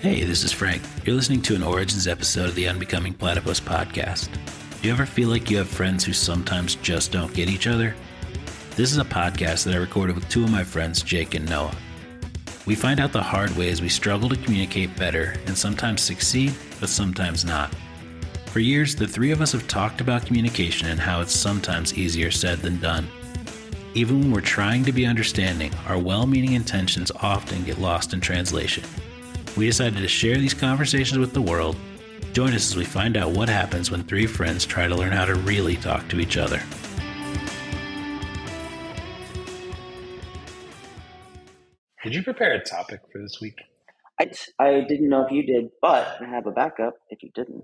Hey, this is Frank. You're listening to an Origins episode of the Unbecoming Platypus podcast. Do you ever feel like you have friends who sometimes just don't get each other? This is a podcast that I recorded with two of my friends, Jake and Noah. We find out the hard ways we struggle to communicate better and sometimes succeed, but sometimes not. For years, the three of us have talked about communication and how it's sometimes easier said than done. Even when we're trying to be understanding, our well-meaning intentions often get lost in translation. We decided to share these conversations with the world. Join us as we find out what happens when three friends try to learn how to really talk to each other. Did you prepare a topic for this week? I didn't know if you did, but I have a backup if you didn't.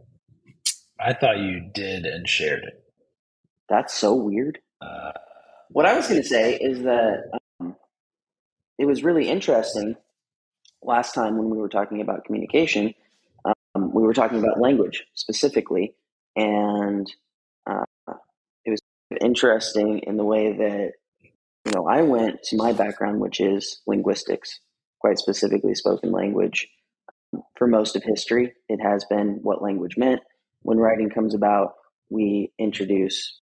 I thought you did and shared it. That's so weird. What I was going to say is that it was really interesting last time when we were talking about communication. We were talking about language specifically, and it was interesting in the way that, I went to my background, which is linguistics, quite specifically spoken language. For most of history, it has been what language meant. When writing comes about, we introduce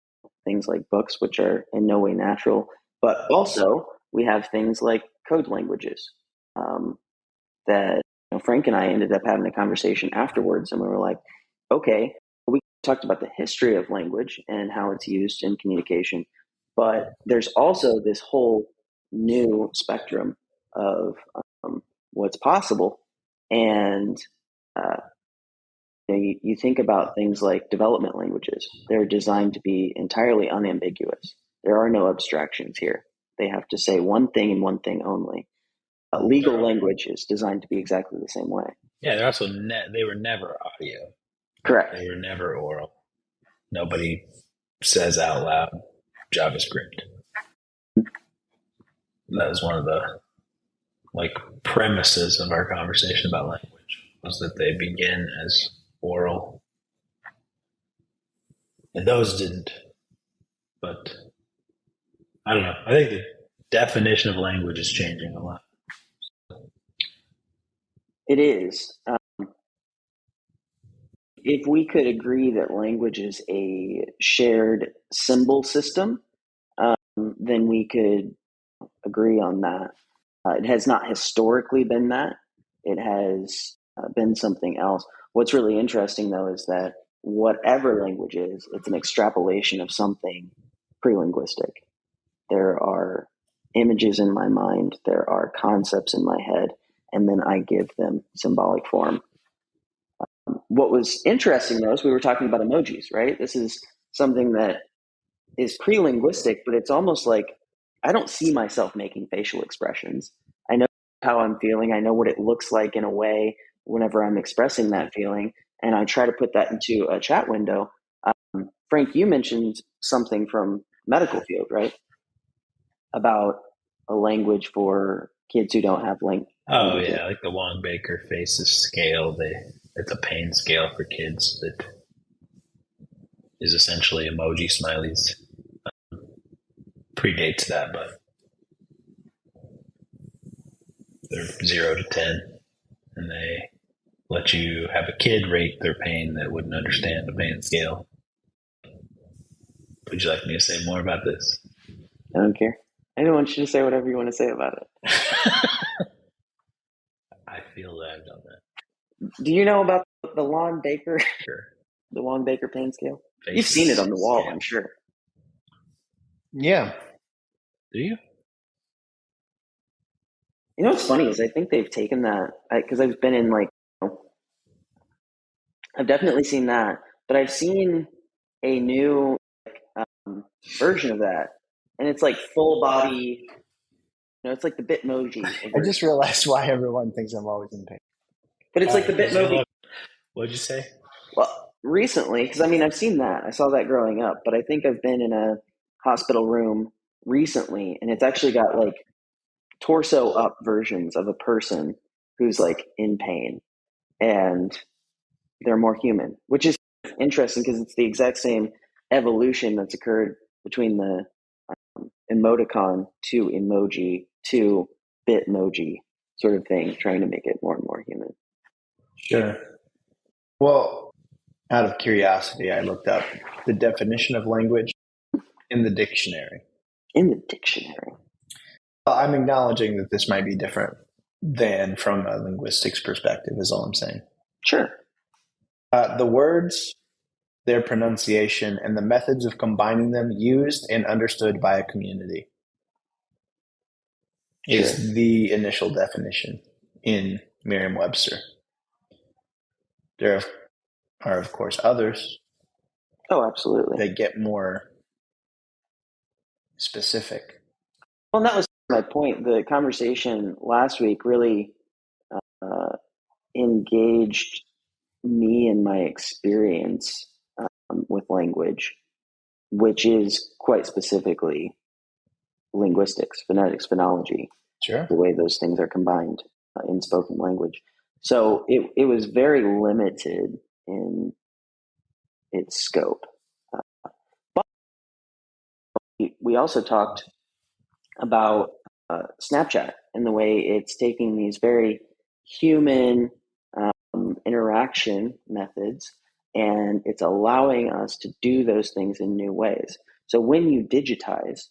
things like books, which are in no way natural, but also we have things like code languages that Frank and I ended up having a conversation afterwards, and we were like, okay, we talked about the history of language and how it's used in communication, but there's also this whole new spectrum of what's possible. And you think about things like development languages. They're designed to be entirely unambiguous. There are no abstractions here. They have to say one thing and one thing only. Legal language is designed to be exactly the same way. Yeah, they're also they were never audio. Correct. They were never oral. Nobody says out loud JavaScript. That was one of the premises of our conversation about language, was that they begin as oral. And those didn't. But I don't know. I think the definition of language is changing a lot. It is. If we could agree that language is a shared symbol system, then we could agree on that. It has not historically been that. It has been something else. What's really interesting, though, is that whatever language is, it's an extrapolation of something pre-linguistic. There are images in my mind, there are concepts in my head, and then I give them symbolic form. What was interesting, though, is we were talking about emojis, right? This is something that is pre-linguistic, but it's almost like I don't see myself making facial expressions. I know how I'm feeling. I know what it looks like in a way whenever I'm expressing that feeling, and I try to put that into a chat window. Frank, you mentioned something from medical field, right? About a language for kids who don't have language. Oh, yeah, like the Long-Baker Faces scale. It's a pain scale for kids that is essentially emoji smileys. Predates that, but they're 0 to 10, and they let you have a kid rate their pain that wouldn't understand the pain scale. Would you like me to say more about this? I don't care. I don't want you to say whatever you want to say about it. I feel that I've done that. Do you know about the Long-Baker? Sure. The Long-Baker pain scale? Faces You've seen it on the wall, scale. I'm sure. Yeah. Do you? You know what's funny is I think they've taken that, because I've been in I've definitely seen that, but I've seen a new version of that, and it's like full body. It's like the Bitmoji. I just realized why everyone thinks I'm always in pain. But it's like the Bitmoji. What'd you say? Well, recently, because I've seen that. I saw that growing up, but I think I've been in a hospital room recently, and it's actually got torso up versions of a person who's in pain, and they're more human, which is interesting because it's the exact same evolution that's occurred between the emoticon to emoji to Bitmoji sort of thing, trying to make it more and more human. Sure. Well, out of curiosity, I looked up the definition of language in the dictionary. In the dictionary. Well, I'm acknowledging that this might be different than from a linguistics perspective, is all I'm saying. Sure. The words, their pronunciation, and the methods of combining them used and understood by a community is the initial definition in Merriam-Webster. There are, of course, others. Oh, absolutely. That get more specific. Well, and that was my point. The conversation last week really engaged me and my experience with language, which is quite specifically linguistics, phonetics, phonology, Sure. the way those things are combined in spoken language. So it was very limited in its scope. But we also talked about Snapchat and the way it's taking these very human interaction methods and it's allowing us to do those things in new ways. So when you digitize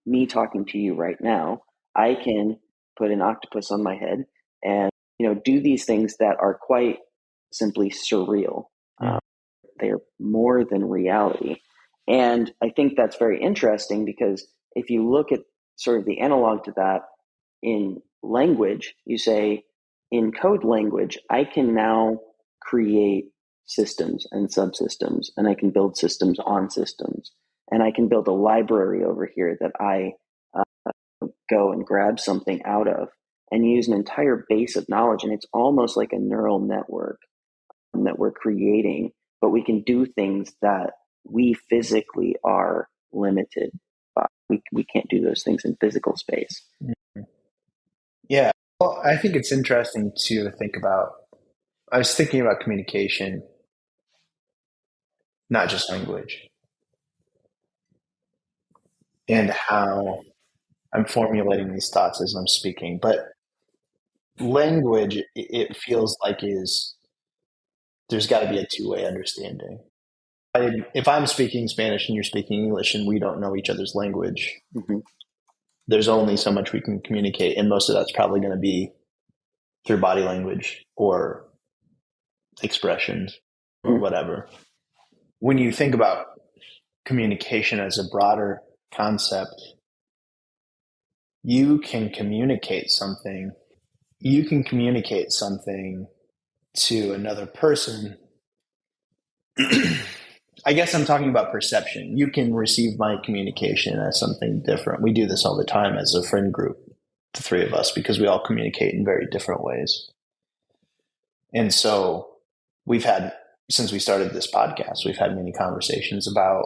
me talking to you right now, I can put an octopus on my head and do these things that are quite simply surreal. They're more than reality. And I think that's very interesting because if you look at sort of the analog to that in language, you say in code language, I can now create systems and subsystems, and I can build systems on systems. And I can build a library over here that I go and grab something out of and use an entire base of knowledge. And it's almost like a neural network that we're creating, but we can do things that we physically are limited by. We can't do those things in physical space. Yeah. Well, I think it's interesting to think about. I was thinking about communication, not just language, and how I'm formulating these thoughts as I'm speaking. But language, it feels like there's got to be a two-way understanding. If I'm speaking Spanish and you're speaking English and we don't know each other's language, there's only so much we can communicate. And most of that's probably going to be through body language or expressions or whatever. When you think about communication as a broader concept, you can communicate something. You can communicate something to another person. I guess I'm talking about perception. You can receive my communication as something different. We do this all the time as a friend group, the three of us, because we all communicate in very different ways. And so we've had, since we started this podcast, we've had many conversations about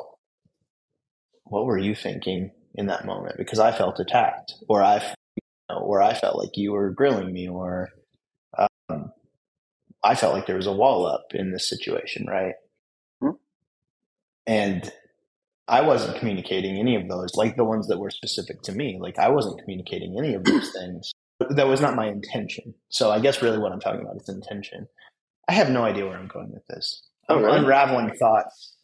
what were you thinking in that moment? Because I felt attacked, or I felt like you were grilling me, or I felt like there was a wall up in this situation, right? And I wasn't communicating any of those, like the ones that were specific to me. Like I wasn't communicating any of those things. That was not my intention. So I guess really what I'm talking about is intention. I have no idea where I'm going with this. I'm unraveling thoughts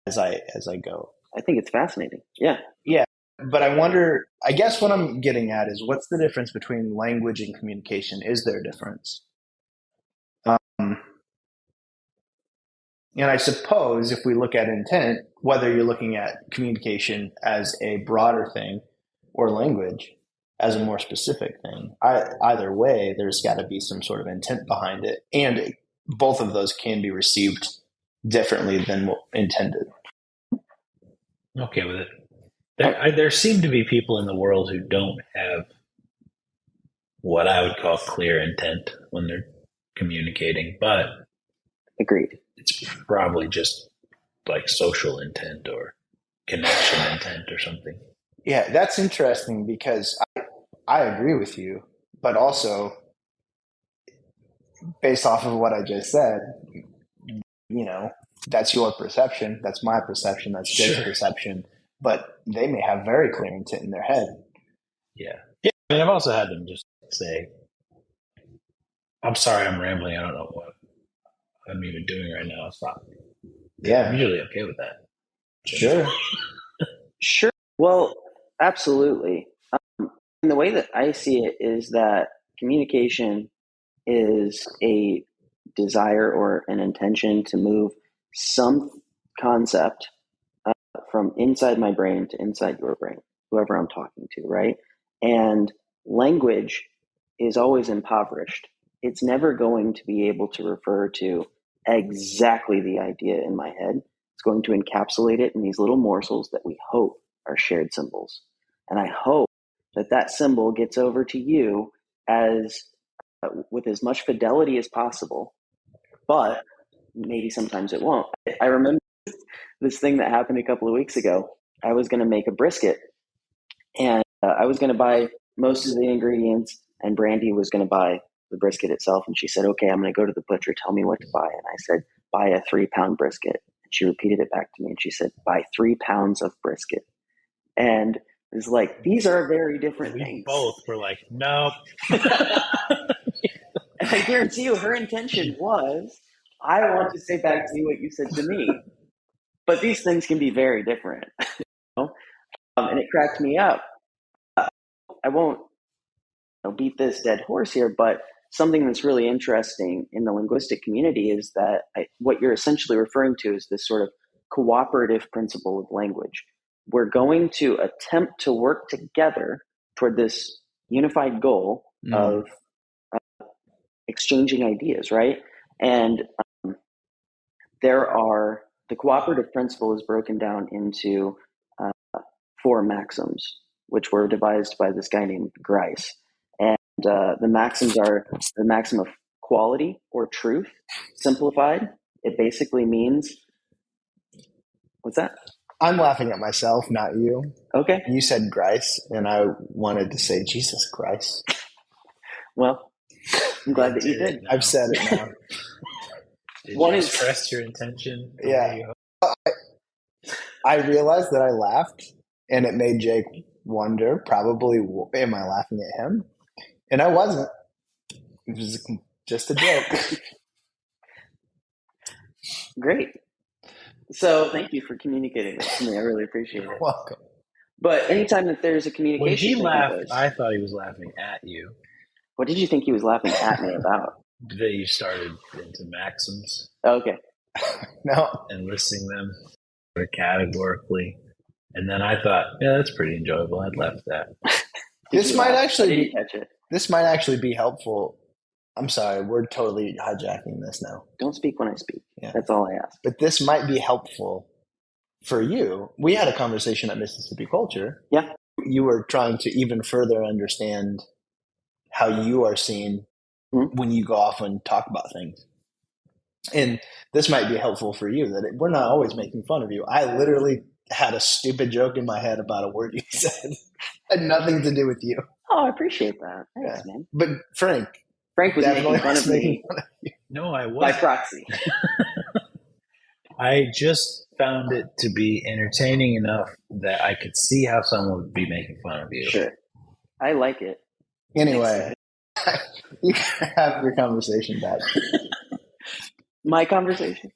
as I go. I think it's fascinating. Yeah. Yeah. But I wonder, I guess what I'm getting at is what's the difference between language and communication? Is there a difference? And I suppose if we look at intent, whether you're looking at communication as a broader thing or language as a more specific thing, either way, there's got to be some sort of intent behind it. And both of those can be received differently than what intended. Okay with it. There seem to be people in the world who don't have what I would call clear intent when they're communicating, but agreed. It's probably just like social intent or connection intent or something. Yeah, that's interesting because I agree with you, but also based off of what I just said, that's your perception, that's my perception, that's Jake's perception, but they may have very clear intent in their head. Yeah. I mean, I've also had them just say, I'm sorry, I'm rambling. I don't know what I'm even doing right now. Stop. I'm Yeah, usually okay with that. sure. Sure. Well, absolutely. And the way that I see it is that communication is a desire or an intention to move some concept from inside my brain to inside your brain, whoever I'm talking to, right? And language is always impoverished. It's never going to be able to refer to exactly the idea in my head. It's going to encapsulate it in these little morsels that we hope are shared symbols. And I hope that that symbol gets over to you as with as much fidelity as possible, but maybe sometimes it won't. I remember this thing that happened a couple of weeks ago. I was going to make a brisket, and I was going to buy most of the ingredients, and Brandy was going to buy the brisket itself. And she said, "Okay, I'm going to go to the butcher. Tell me what to buy." And I said, "Buy a 3-pound brisket." And she repeated it back to me, and she said, "Buy 3 pounds of brisket." And it's like, these are very different We things. both were like, nope. And I guarantee you, her intention was, I want to say back to you what you said to me. But these things can be very different. And it cracked me up. I won't beat this dead horse here, but something that's really interesting in the linguistic community is that what you're essentially referring to is this sort of cooperative principle of language. We're going to attempt to work together toward this unified goal of exchanging ideas, right? And the cooperative principle is broken down into 4 maxims, which were devised by this guy named Grice. And the maxims are the maxim of quality or truth. Simplified, it basically means, what's that? I'm laughing at myself, not you. Okay. You said Grice, and I wanted to say Jesus Christ. Well, I'm glad that you did. I've said it now. Did you express your intention? Yeah. I realized that I laughed, and it made Jake wonder, probably, am I laughing at him? And I wasn't. It was just a joke. Great. So thank you for communicating that to me. I really appreciate it. You're welcome. But anytime that there's a communication, when he laughed, I thought he was laughing at you. What did you think he was laughing at me about? That you started into maxims. Okay. No. And listing them categorically. And then I thought, yeah, that's pretty enjoyable. I'd left that. This might actually be helpful. I'm sorry, we're totally hijacking this now. Don't speak when I speak. Yeah. That's all I ask. But this might be helpful for you. We had a conversation at Mississippi Culture. Yeah. You were trying to even further understand how you are seen when you go off and talk about things. And this might be helpful for you, that we're not always making fun of you. I literally had a stupid joke in my head about a word you said. Had nothing to do with you. Oh, I appreciate that. Thanks, man. But Frank was making fun of me. No, I wasn't. By proxy. I just found it to be entertaining enough that I could see how someone would be making fun of you. Sure. I like it. Anyway, you can have your conversation back. My conversation?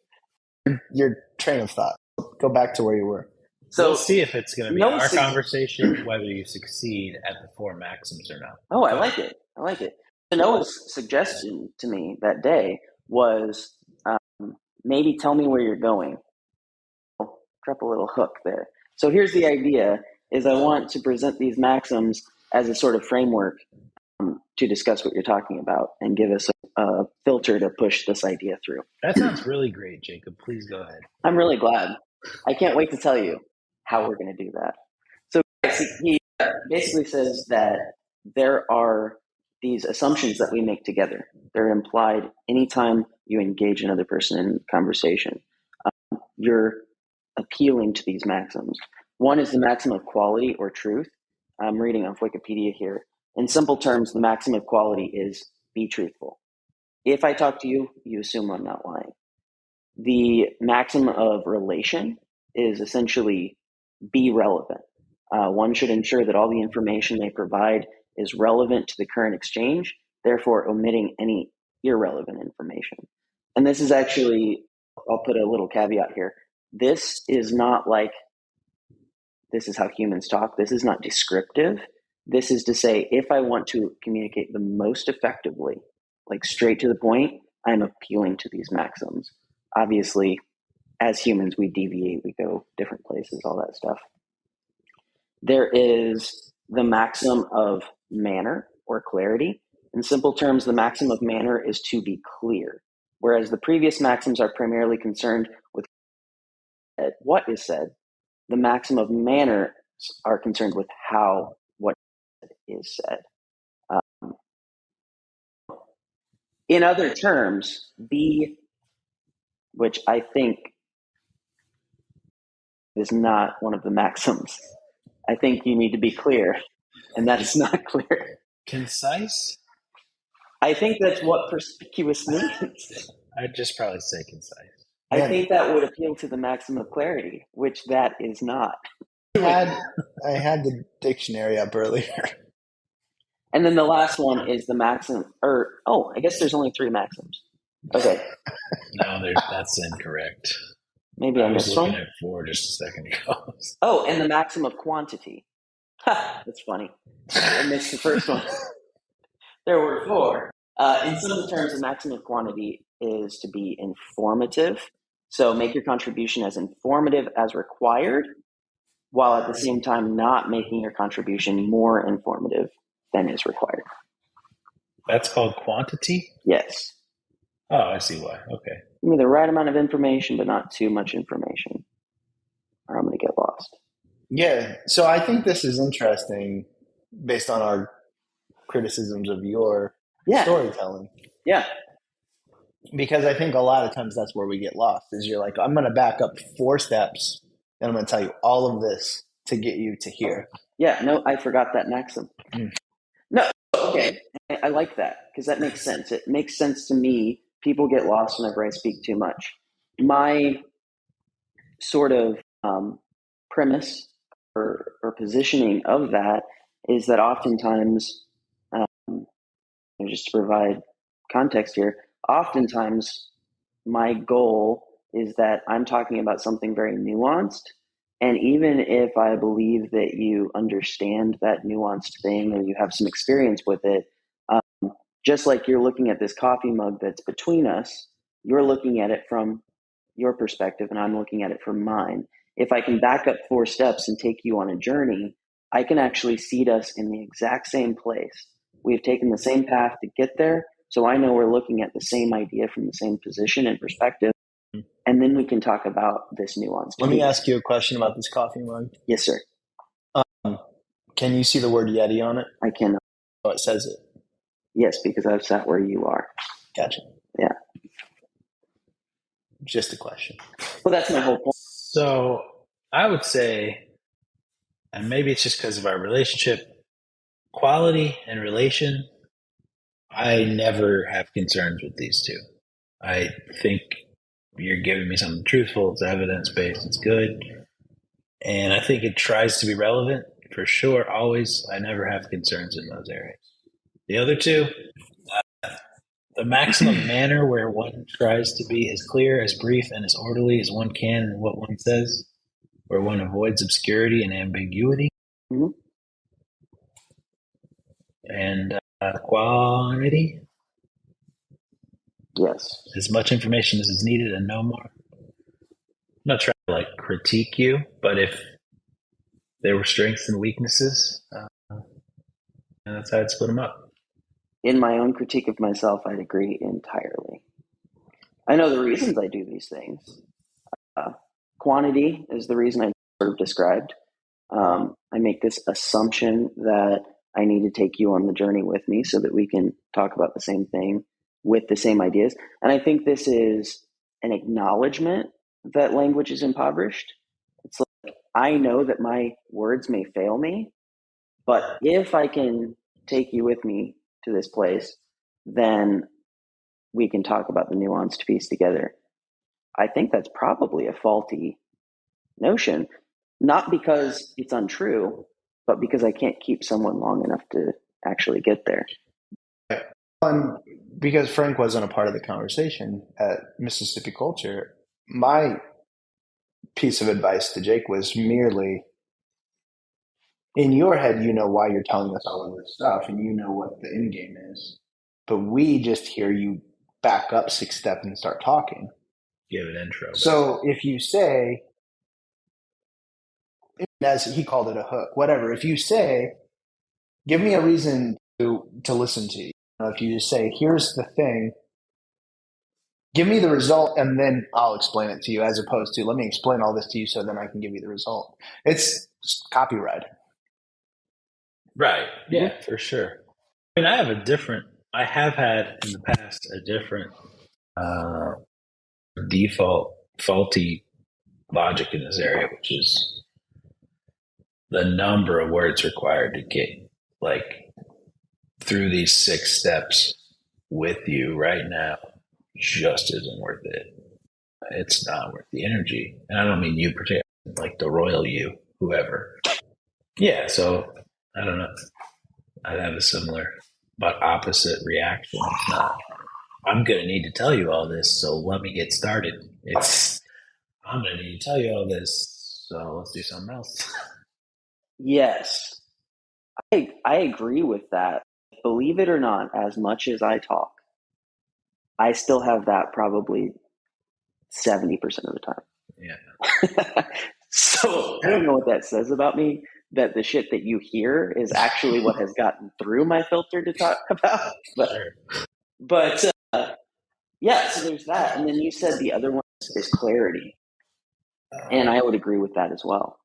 Your train of thought. Go back to where you were. So we'll see if it's going to be our conversation, whether you succeed at the 4 maxims or not. Oh, I like it. I like it. Noah's suggestion to me that day was maybe tell me where you're going. I'll drop a little hook there. So here's the idea, is I want to present these maxims as a sort of framework to discuss what you're talking about and give us a filter to push this idea through. That sounds really great, Jacob. Please go ahead. I'm really glad. I can't wait to tell you how we're going to do that. So he basically says that there are these assumptions that we make together. They're implied anytime you engage another person in conversation. You're appealing to these maxims. One is the maxim of quality or truth. I'm reading off Wikipedia here. In simple terms, the maxim of quality is be truthful. If I talk to you, you assume I'm not lying. The maxim of relation is essentially be relevant. One should ensure that all the information they provide is relevant to the current exchange, therefore omitting any irrelevant information. And this is actually, I'll put a little caveat here. This is not like, this is how humans talk. This is not descriptive. This is to say, if I want to communicate the most effectively, like straight to the point, I'm appealing to these maxims. Obviously, as humans, we deviate, we go different places, all that stuff. There is the maxim of manner or clarity. In simple terms, the maxim of manner is to be clear, whereas the previous maxims are primarily concerned with what is said. The maxim of manner are concerned with how what is said. In other terms, be, which I think is not one of the maxims. I think you need to be clear, and that is not clear. Concise? I think that's what perspicuous means. I'd just probably say concise. I think that would appeal to the maxim of clarity, which that is not. I had the dictionary up earlier. And then the last one is the maxim, I guess there's only 3 maxims. Okay. No, that's incorrect. Maybe I missed one. I was looking at 4 just a second ago. Oh, and the maxim of quantity. That's funny. I missed the first one. There were 4. In simple terms, the maxim of quantity is to be informative. So make your contribution as informative as required, while at the same time not making your contribution more informative than is required. That's called quantity? Yes. Oh, I see why. Okay. Give me the right amount of information, but not too much information, or I'm going to get lost. Yeah. So I think this is interesting based on our criticisms of your storytelling. Yeah. Because I think a lot of times that's where we get lost, is you're like, I'm going to back up 4 steps and I'm going to tell you all of this to get you to here. Yeah. No, I forgot that maxim. No. Okay. I like that because that makes sense. It makes sense to me. People get lost whenever I speak too much. My sort of premise or positioning of that is that oftentimes, just to provide context here, oftentimes my goal is that I'm talking about something very nuanced. And even if I believe that you understand that nuanced thing or you have some experience with it, just like you're looking at this coffee mug that's between us, you're looking at it from your perspective and I'm looking at it from mine. If I can back up 4 steps and take you on a journey, I can actually seat us in the exact same place. We've taken the same path to get there, so I know we're looking at the same idea from the same position and perspective, and then we can talk about this nuance. Let me ask you a question about this coffee mug. Yes, sir. Can you see the word Yeti on it? I cannot. Oh, it says it. Yes, because I've sat where you are. Gotcha. Yeah. Just a question. Well, that's my whole point. So I would say, and maybe it's just because of our relationship, quality and relation, I never have concerns with these 2. I think you're giving me something truthful, it's evidence-based, it's good. And I think it tries to be relevant for sure, always. I never have concerns in those areas. The other 2, the maximum manner where one tries to be as clear, as brief, and as orderly as one can in what one says, where one avoids obscurity and ambiguity. Mm-hmm. And quantity. Yes. As much information as is needed and no more. I'm not trying to critique you, but if there were strengths and weaknesses, that's how I'd split them up. In my own critique of myself, I'd agree entirely. I know the reasons I do these things. Quantity is the reason I sort of described. I make this assumption that I need to take you on the journey with me so that we can talk about the same thing with the same ideas. And I think this is an acknowledgement that language is impoverished. It's like, I know that my words may fail me, but if I can take you with me to this place, then we can talk about the nuanced piece together. I think that's probably a faulty notion, not because it's untrue, but because I can't keep someone long enough to actually get there. because Frank wasn't a part of the conversation at Mississippi Culture, my piece of advice to Jake was merely, in your head, you know why you're telling us all of this stuff and you know what the end game is. But we just hear you back up 6 steps and start talking. Give an intro. So if you say, as he called it, a hook, whatever, if you say, give me a reason to listen to you. If you just say, here's the thing, give me the result, and then I'll explain it to you, as opposed to, let me explain all this to you so then I can give you the result. It's copyright. Right. Yeah, for sure. I mean, I have had in the past a different default faulty logic in this area, which is the number of words required to get like through these 6 steps with you right now just isn't worth it. It's not worth the energy. And I don't mean you particularly, like the royal you, whoever. Yeah, so I don't know. I'd have a similar but opposite reaction. It's not, I'm going to need to tell you all this, so let me get started. I'm going to need to tell you all this, so let's do something else. Yes, I agree with that. Believe it or not, as much as I talk, I still have that probably 70% of the time. Yeah. So I don't know what that says about me, that the shit that you hear is actually what has gotten through my filter to talk about. But yeah, so there's that. And then you said the other one is clarity. And I would agree with that as well.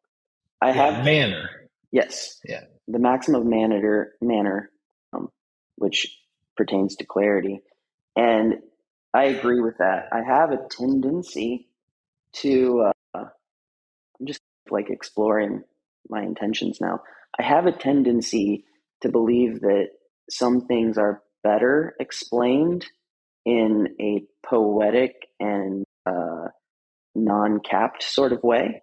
I have manner. Yes. Yeah. The maxim of manner, which pertains to clarity. And I agree with that. I have a tendency to, I'm just like exploring my intentions now. I have a tendency to believe that some things are better explained in a poetic and non-capped sort of way,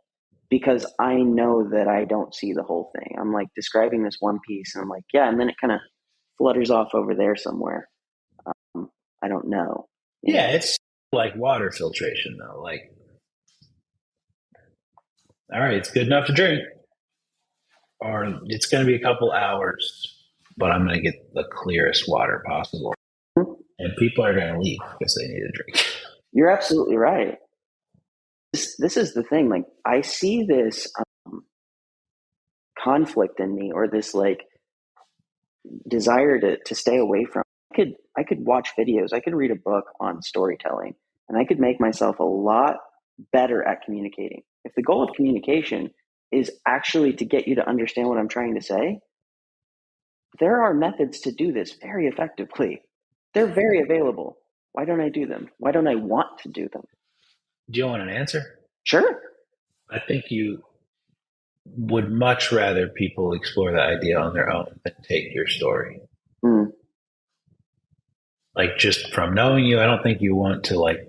because I know that I don't see the whole thing. I'm like describing this one piece and I'm like, yeah, and then it kind of flutters off over there somewhere. I don't know. Yeah, it's like water filtration though. Like, all right, it's good enough to drink, or it's going to be a couple hours, but I'm going to get the clearest water possible. And people are going to leave because they need a drink. You're absolutely right. This is the thing. Like, I see this conflict in me, or this like desire to stay away from. I could watch videos. I could read a book on storytelling, and I could make myself a lot better at communicating. If the goal of communication is actually to get you to understand what I'm trying to say, there are methods to do this very effectively. They're very available. Why don't I do them? Why don't I want to do them? Do you want an answer? Sure. I think you would much rather people explore the idea on their own than take your story. Like, just from knowing you, I don't think you want to like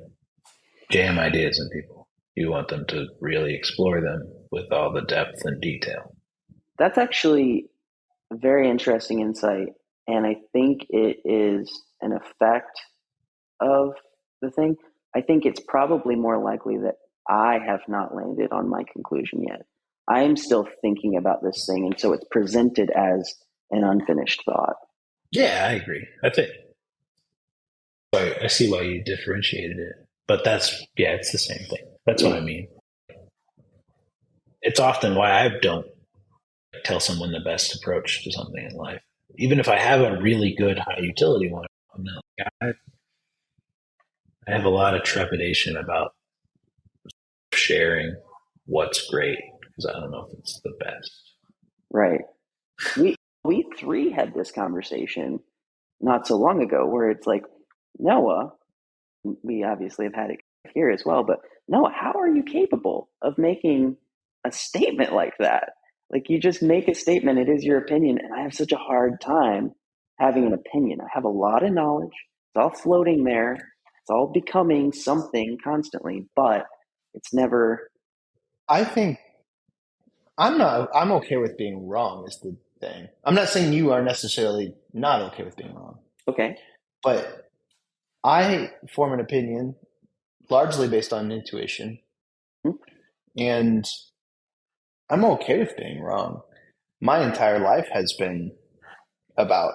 jam ideas in people. You want them to really explore them with all the depth and detail. That's actually a very interesting insight. And I think it is an effect of the thing. I think it's probably more likely that I have not landed on my conclusion yet. I am still thinking about this thing. And so it's presented as an unfinished thought. Yeah, I agree. I think I see why you differentiated it. But it's the same thing. That's what I mean. It's often why I don't tell someone the best approach to something in life. Even if I have a really good high utility one, I have a lot of trepidation about sharing what's great because I don't know if it's the best. Right. We three had this conversation not so long ago where it's like, Noah, we obviously have had it here as well, but Noah, how are you capable of making a statement like that? Like, you just make a statement, it is your opinion, and I have such a hard time having an opinion. I have a lot of knowledge. It's all floating there. It's all becoming something constantly, but it's never. I think I'm okay with being wrong is the thing. I'm not saying you are necessarily not okay with being wrong. Okay. But I form an opinion largely based on intuition, and I'm okay with being wrong. My entire life has been about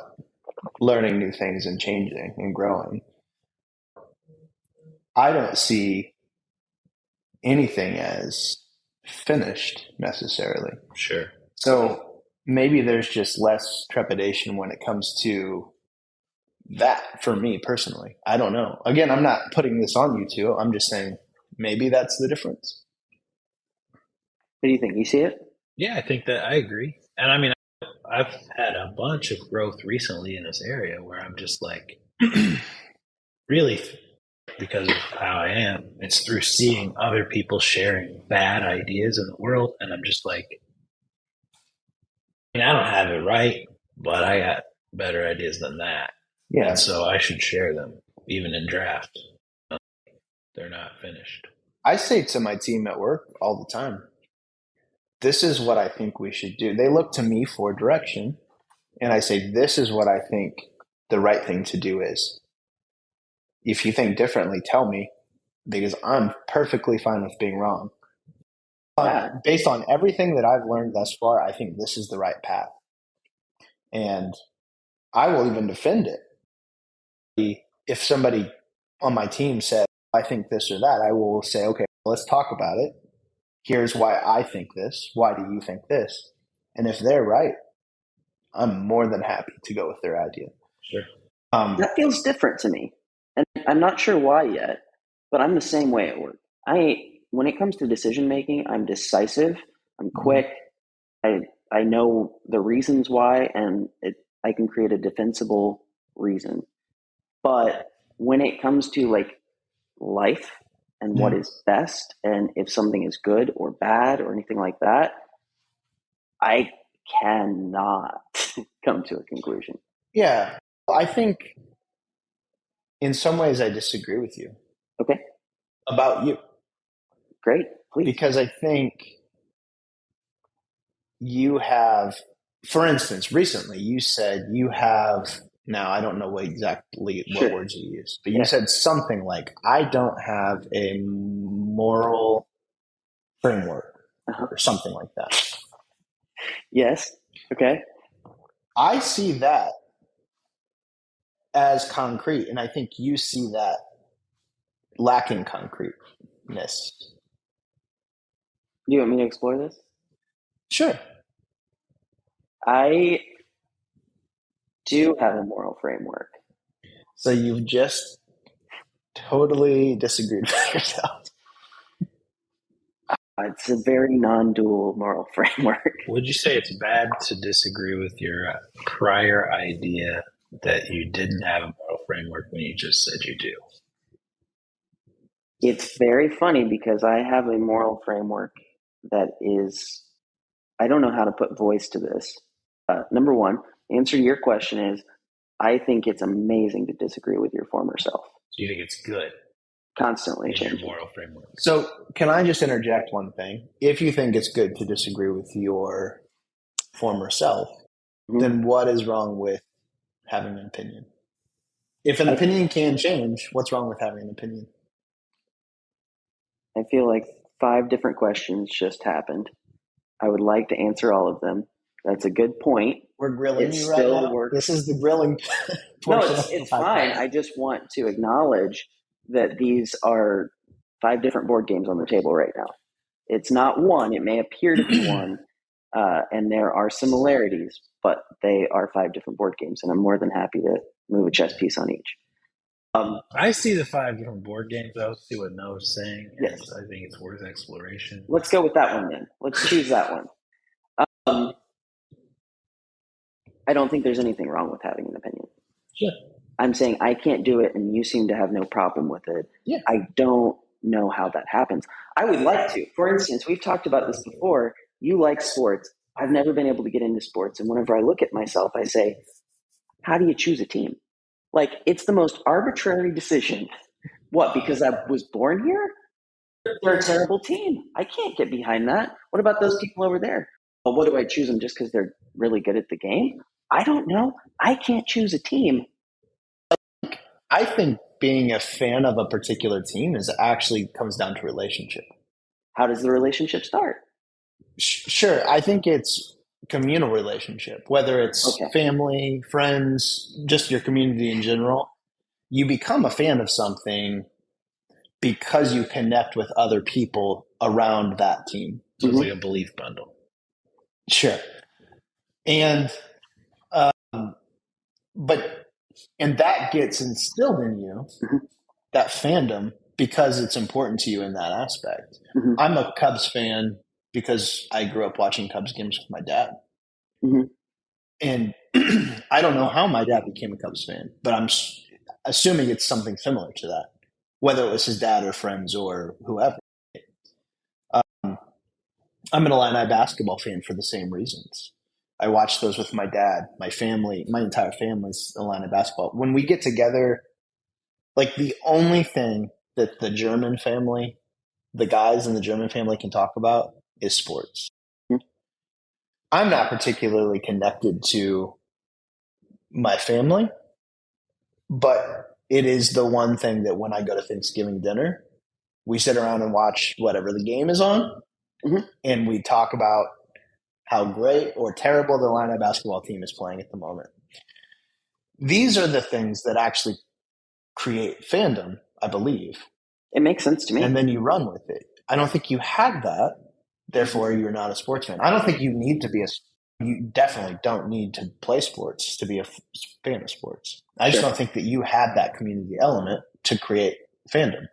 learning new things and changing and growing. I don't see anything as finished necessarily. Sure. So maybe there's just less trepidation when it comes to that for me personally. I don't know. Again, I'm not putting this on you two. I'm just saying maybe that's the difference. What do you think? You see it? Yeah, I think that I agree. And I mean, I've had a bunch of growth recently in this area where I'm just like, really, because of how I am, it's through seeing other people sharing bad ideas in the world. And I'm just like, I mean, I don't have it right, but I got better ideas than that. Yeah. And so I should share them, even in draft. They're not finished. I say to my team at work all the time, this is what I think we should do. They look to me for direction, and I say, this is what I think the right thing to do is. If you think differently, tell me, because I'm perfectly fine with being wrong. Based on everything that I've learned thus far, I think this is the right path. And I will even defend it. If somebody on my team said, I think this or that, I will say, okay, let's talk about it. Here's why I think this. Why do you think this? And if they're right, I'm more than happy to go with their idea. Sure. That feels different to me. And I'm not sure why yet, but I'm the same way at work. When it comes to decision making, I'm decisive, I'm quick, I know the reasons why, and I can create a defensible reason. But when it comes to like life and what is best, and if something is good or bad or anything like that, I cannot come to a conclusion. Yeah, I think in some ways I disagree with you. Okay. About you. Great, please. Because I think you have, for instance, recently you said you have, now I don't know exactly what words you used, but you said something like, I don't have a moral framework or something like that. Yes. Okay. I see that as concrete, and I think you see that lacking concreteness. Do you want me to explore this? Sure. I do have a moral framework. So you've just totally disagreed with yourself. It's a very non-dual moral framework. Would you say it's bad to disagree with your prior idea that you didn't have a moral framework when you just said you do? It's very funny because I have a moral framework that is, I don't know how to put voice to this. Number one, answer to your question is, I think it's amazing to disagree with your former self. So you think it's good? Constantly changing. Your moral framework. So can I just interject one thing? If you think it's good to disagree with your former self, then what is wrong with having an opinion? If an opinion can change, what's wrong with having an opinion? I feel like 5 different questions just happened. I would like to answer all of them. That's a good point. We're grilling you right now. This is the grilling portion. No, it's fine. I just want to acknowledge that these are 5 different board games on the table right now. It's not one. It may appear to be one, and there are similarities, but they are 5 different board games, and I'm more than happy to move a chess piece on each. I see the 5 different board games. I'll see what Noah's saying. Yes. I think it's worth exploration. Let's go with that one then. Let's choose that one. I don't think there's anything wrong with having an opinion. Sure. I'm saying I can't do it, and you seem to have no problem with it. Yeah. I don't know how that happens. I would like to. For instance, we've talked about this before. You like sports. I've never been able to get into sports. And whenever I look at myself, I say, how do you choose a team? Like, it's the most arbitrary decision. What, because I was born here? They're a terrible team. I can't get behind that. What about those people over there? Well, what do I choose them just because they're really good at the game? I don't know. I can't choose a team. I think being a fan of a particular team is actually comes down to relationship. How does the relationship start? Sure. I think it's communal relationship, whether it's family, friends, just your community in general. You become a fan of something because you connect with other people around that team. So it's like a belief bundle. Sure. And, and that gets instilled in you, that fandom, because it's important to you in that aspect. I'm a Cubs fan because I grew up watching Cubs games with my dad. And I don't know how my dad became a Cubs fan, but I'm assuming it's something similar to that, whether it was his dad or friends or whoever. I'm an Illini basketball fan for the same reasons. I watch those with my dad, my family, my entire family's Illini basketball. When we get together, like the only thing that the German family, the guys in the German family can talk about is sports. I'm not particularly connected to my family, but it is the one thing that when I go to Thanksgiving dinner, we sit around and watch whatever the game is on, and we talk about how great or terrible the Illini basketball team is playing at the moment. These are the things that actually create fandom, I believe. It makes sense to me. And then you run with it. I don't think you had that, therefore you're not a sports fan. I don't think you need to be you definitely don't need to play sports to be a fan of sports. I just don't think that you had that community element to create fandom.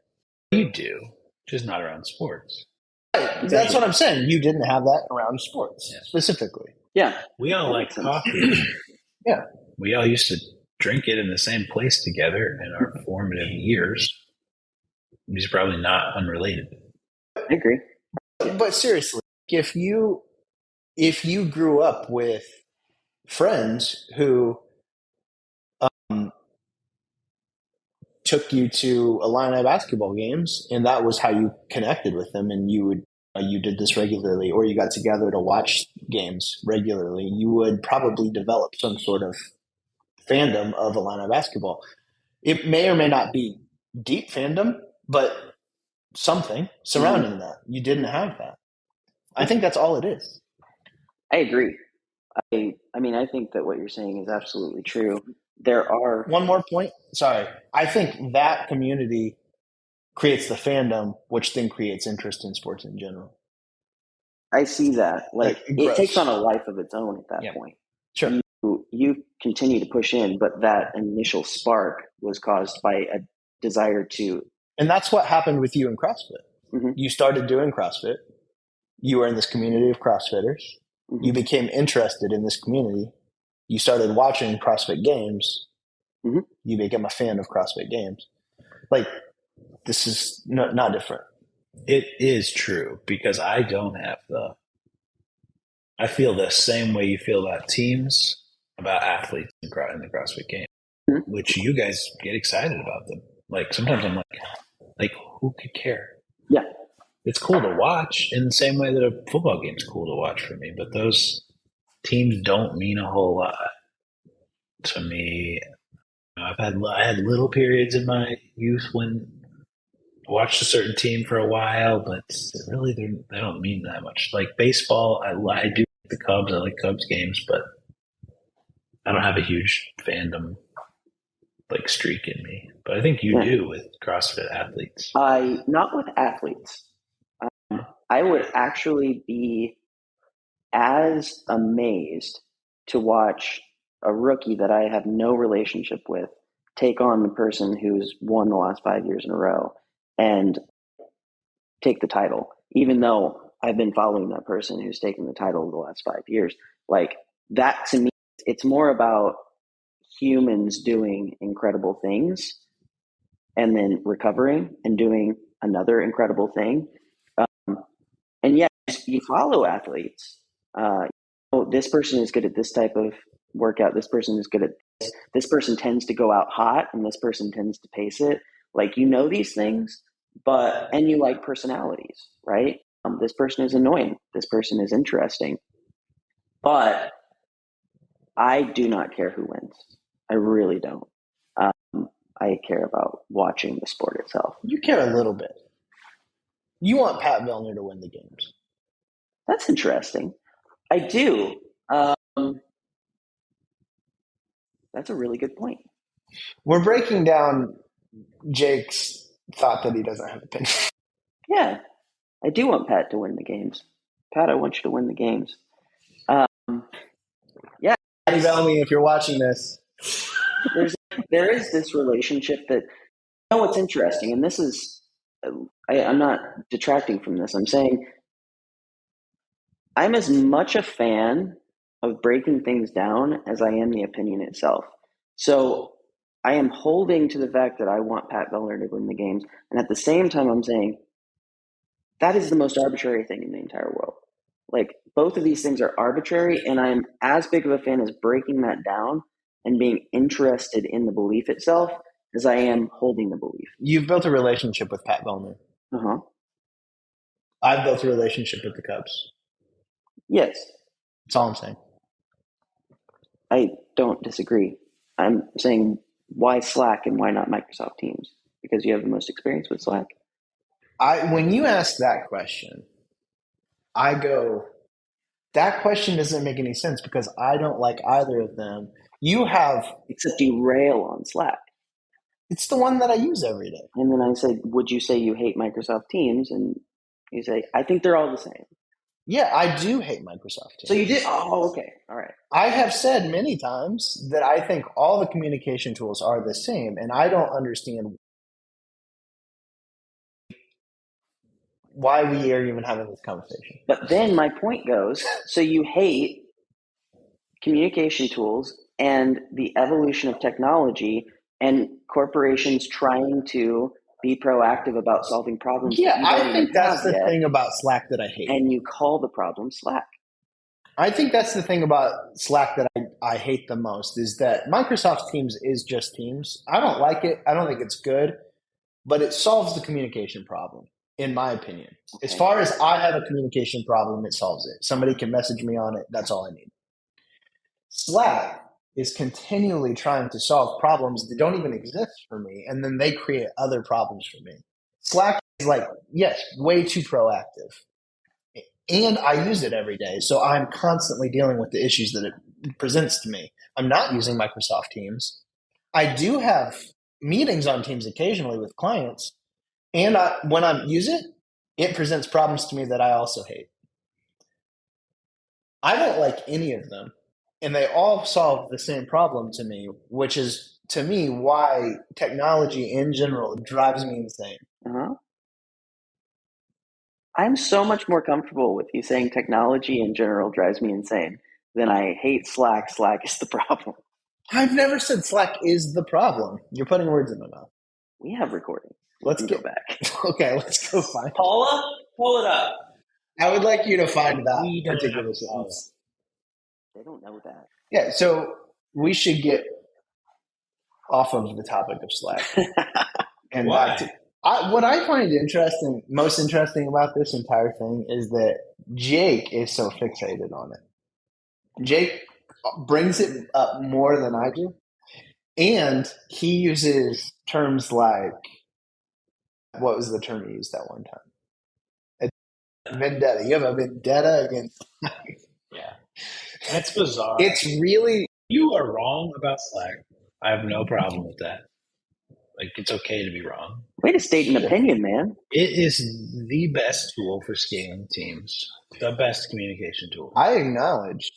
You do, just not around sports. Right. That's what I'm saying. You didn't have that around sports specifically. Yeah. We all like coffee. Yeah. We all used to drink it in the same place together in our formative years. These are probably not unrelated. I agree. But seriously, if you grew up with friends who took you to Illini basketball games, and that was how you connected with them, and you did this regularly, or you got together to watch games regularly, you would probably develop some sort of fandom of Illini basketball. It may or may not be deep fandom, but something surrounding that. You didn't have that. I think that's all it is. I agree. I mean, I think that what you're saying is absolutely true. There are... One more point. Sorry. I think that community creates the fandom, which then creates interest in sports in general. I see that. Like it takes on a life of its own at that point. Sure. You continue to push in, but that initial spark was caused by a desire to... And that's what happened with you in CrossFit. You started doing CrossFit. You were in this community of CrossFitters. You became interested in this community. You started watching CrossFit games. You became a fan of CrossFit games. Like, this is not different. It is true, because I don't have I feel the same way you feel about teams, about athletes in the CrossFit game, which you guys get excited about them. Like, sometimes I'm like, who could care? Yeah. It's cool to watch in the same way that a football game is cool to watch for me, but those teams don't mean a whole lot to me. I had little periods in my youth when I watched a certain team for a while, but really they don't mean that much. Like baseball, I do like the Cubs. I like Cubs games, but I don't have a huge fandom like streak in me. But I think you do with CrossFit athletes. Not with athletes. I would actually be as amazed to watch a rookie that I have no relationship with take on the person who's won the last 5 years in a row and take the title, even though I've been following that person who's taken the title the last 5 years. Like, that to me, it's more about humans doing incredible things and then recovering and doing another incredible thing. And yet you follow athletes. This person is good at this type of workout. This person is good at this. This person tends to go out hot and this person tends to pace it. Like, these things, and you like personalities, right? This person is annoying. This person is interesting. But I do not care who wins. I really don't. I care about watching the sport itself. You care a little bit. You want Pat Vellner to win the games. That's interesting. I do. That's a really good point. We're breaking down Jake's thought that he doesn't have an opinion. Yeah, I do want Pat to win the games. Pat, I want you to win the games. Yeah. Patty Bellamy, if you're watching this. There is this relationship that, what's interesting, and this is, I'm not detracting from this. I'm saying I'm as much a fan of breaking things down as I am the opinion itself. So I am holding to the fact that I want Pat Vellner to win the games. And at the same time, I'm saying that is the most arbitrary thing in the entire world. Like, both of these things are arbitrary, and I'm as big of a fan as breaking that down and being interested in the belief itself as I am holding the belief. You've built a relationship with Pat Vellner. Uh-huh. I've built a relationship with the Cubs. Yes. That's all I'm saying. I don't disagree. I'm saying, why Slack and why not Microsoft Teams? Because you have the most experience with Slack. When you ask that question, I go, that question doesn't make any sense because I don't like either of them. Except you rail on Slack. It's the one that I use every day. And then I said, would you say you hate Microsoft Teams? And you say, I think they're all the same. Yeah, I do hate Microsoft Teams. So you did? Oh, okay. All right. I have said many times that I think all the communication tools are the same, and I don't understand why we are even having this conversation. But then my point goes, so you hate communication tools and the evolution of technology and corporations trying to be proactive about solving problems. Yeah, I think that's the thing about Slack that I hate. And you call the problem Slack. I think that's the thing about Slack that I hate the most is that Microsoft Teams is just Teams. I don't like it. I don't think it's good, but it solves the communication problem, in my opinion. Okay. As far as I have a communication problem, it solves it. Somebody can message me on it. That's all I need. Slack is continually trying to solve problems that don't even exist for me, and then they create other problems for me. Slack is way too proactive. And I use it every day, so I'm constantly dealing with the issues that it presents to me. I'm not using Microsoft Teams. I do have meetings on Teams occasionally with clients, and when I use it, it presents problems to me that I also hate. I don't like any of them, and they all solve the same problem to me, which is, to me, why technology in general drives me insane. Uh-huh. I'm so much more comfortable with you saying technology in general drives me insane than I hate Slack. Slack is the problem. I've never said Slack is the problem. You're putting words in my mouth. We have recording. Let's go back. Okay, let's go find Paula, pull it up. I would like you to find that particular sentence. They don't know that. Yeah, so we should get off of the topic of Slack. And why? What I find most interesting about this entire thing is that Jake is so fixated on it. Jake brings it up more than I do. And he uses terms like, what was the term he used that one time? Vendetta. You have a vendetta against Yeah. That's bizarre. It's really... You are wrong about Slack. I have no problem with that. Like, it's okay to be wrong. Way to state an opinion, man. It is the best tool for scaling teams. The best communication tool. I acknowledge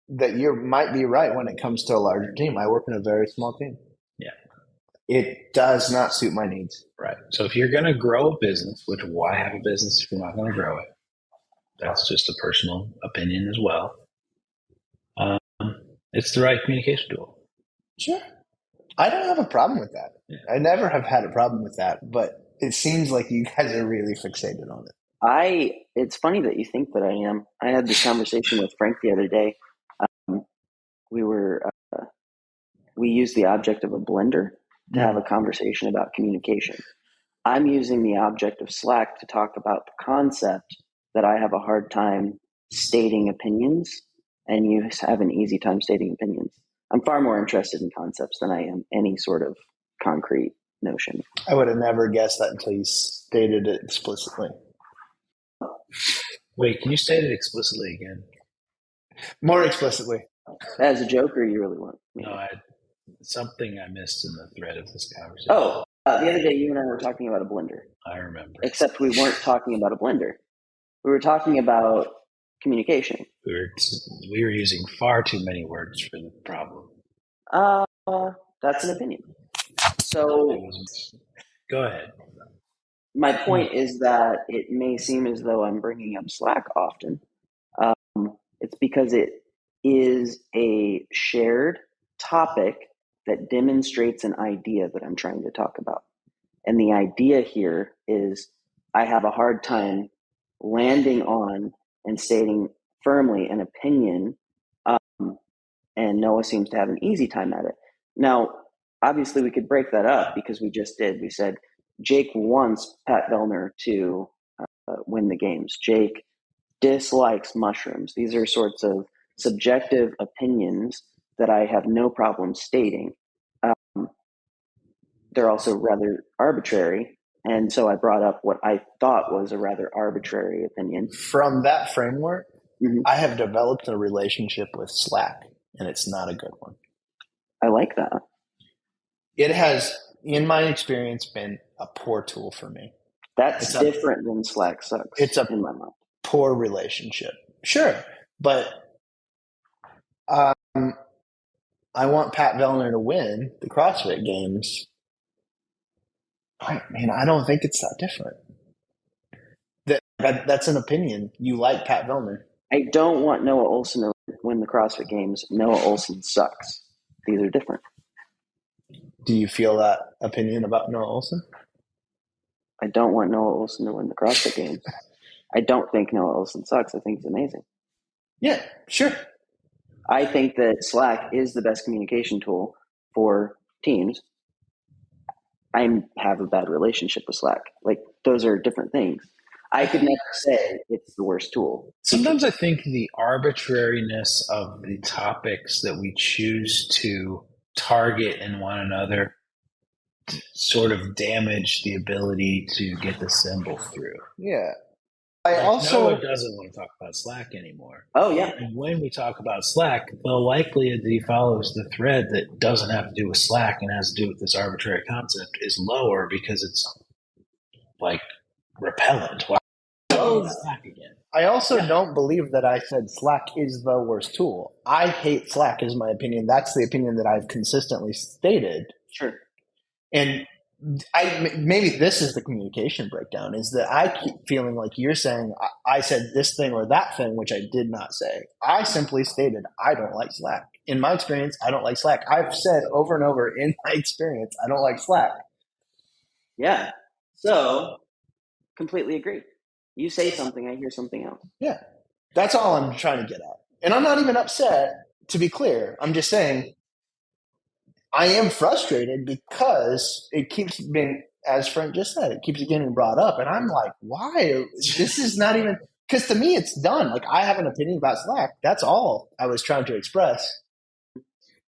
that you might be right when it comes to a larger team. I work in a very small team. Yeah. It does not suit my needs. Right. So if you're going to grow a business, which why have a business if you're not going to grow it? That's just a personal opinion as well. It's the right communication tool. Sure. I don't have a problem with that. Yeah. I never have had a problem with that, but it seems like you guys are really fixated on it. It's funny that you think that I am. I had this conversation with Frank the other day. We used the object of a blender to have a conversation about communication. I'm using the object of Slack to talk about the concept that I have a hard time stating opinions, and you have an easy time stating opinions. I'm far more interested in concepts than I am any sort of concrete notion. I would have never guessed that until you stated it explicitly. Wait, can you state it explicitly again? More explicitly. As a joke, or you really want me? No, something I missed in the thread of this conversation. Oh, the other day you and I were talking about a blender. I remember. Except we weren't talking about a blender. We were talking about communication. We were using far too many words for the problem. That's an opinion. So go ahead. My point is that it may seem as though I'm bringing up Slack often. It's because it is a shared topic that demonstrates an idea that I'm trying to talk about. And the idea here is I have a hard time landing on and stating firmly an opinion, and Noah seems to have an easy time at it. Now, obviously, we could break that up because we just did. We said Jake wants Pat Vellner to win the games. Jake dislikes mushrooms. These are sorts of subjective opinions that I have no problem stating. They're also rather arbitrary. And so I brought up what I thought was a rather arbitrary opinion. From that framework, I have developed a relationship with Slack, and it's not a good one. I like that. It has, in my experience, been a poor tool for me. That's different than Slack sucks. It's in my mind. Poor relationship. Sure. But I want Pat Vellner to win the CrossFit Games. I don't think it's that different. That's an opinion. You like Pat Vellner. I don't want Noah Olson to win the CrossFit Games. Noah Olson sucks. These are different. Do you feel that opinion about Noah Olson? I don't want Noah Olson to win the CrossFit Games. I don't think Noah Olson sucks. I think he's amazing. Yeah, sure. I think that Slack is the best communication tool for teams. I have a bad relationship with Slack. Like, those are different things. I could never say it's the worst tool. Sometimes I think the arbitrariness of the topics that we choose to target in one another sort of damage the ability to get the symbol through. Yeah. Noah doesn't want to talk about Slack anymore. Oh, yeah. And when we talk about Slack, the likelihood that he follows the thread that doesn't have to do with Slack and has to do with this arbitrary concept is lower because it's like repellent. Why Slack again? I also don't believe that I said Slack is the worst tool. I hate Slack is my opinion. That's the opinion that I've consistently stated. Sure. And maybe this is the communication breakdown, is that I keep feeling like you're saying I said this thing or that thing, which I did not say. I simply stated I don't like Slack. In my experience, I don't like Slack. I've said over and over in my experience, I don't like Slack. Yeah. So, completely agree. You say something, I hear something else. Yeah. That's all I'm trying to get at. And I'm not even upset, to be clear. I'm just saying I am frustrated because it keeps being, as Frank just said, it keeps getting brought up. And I'm like, why? This is not even, because to me, it's done. Like, I have an opinion about Slack. That's all I was trying to express.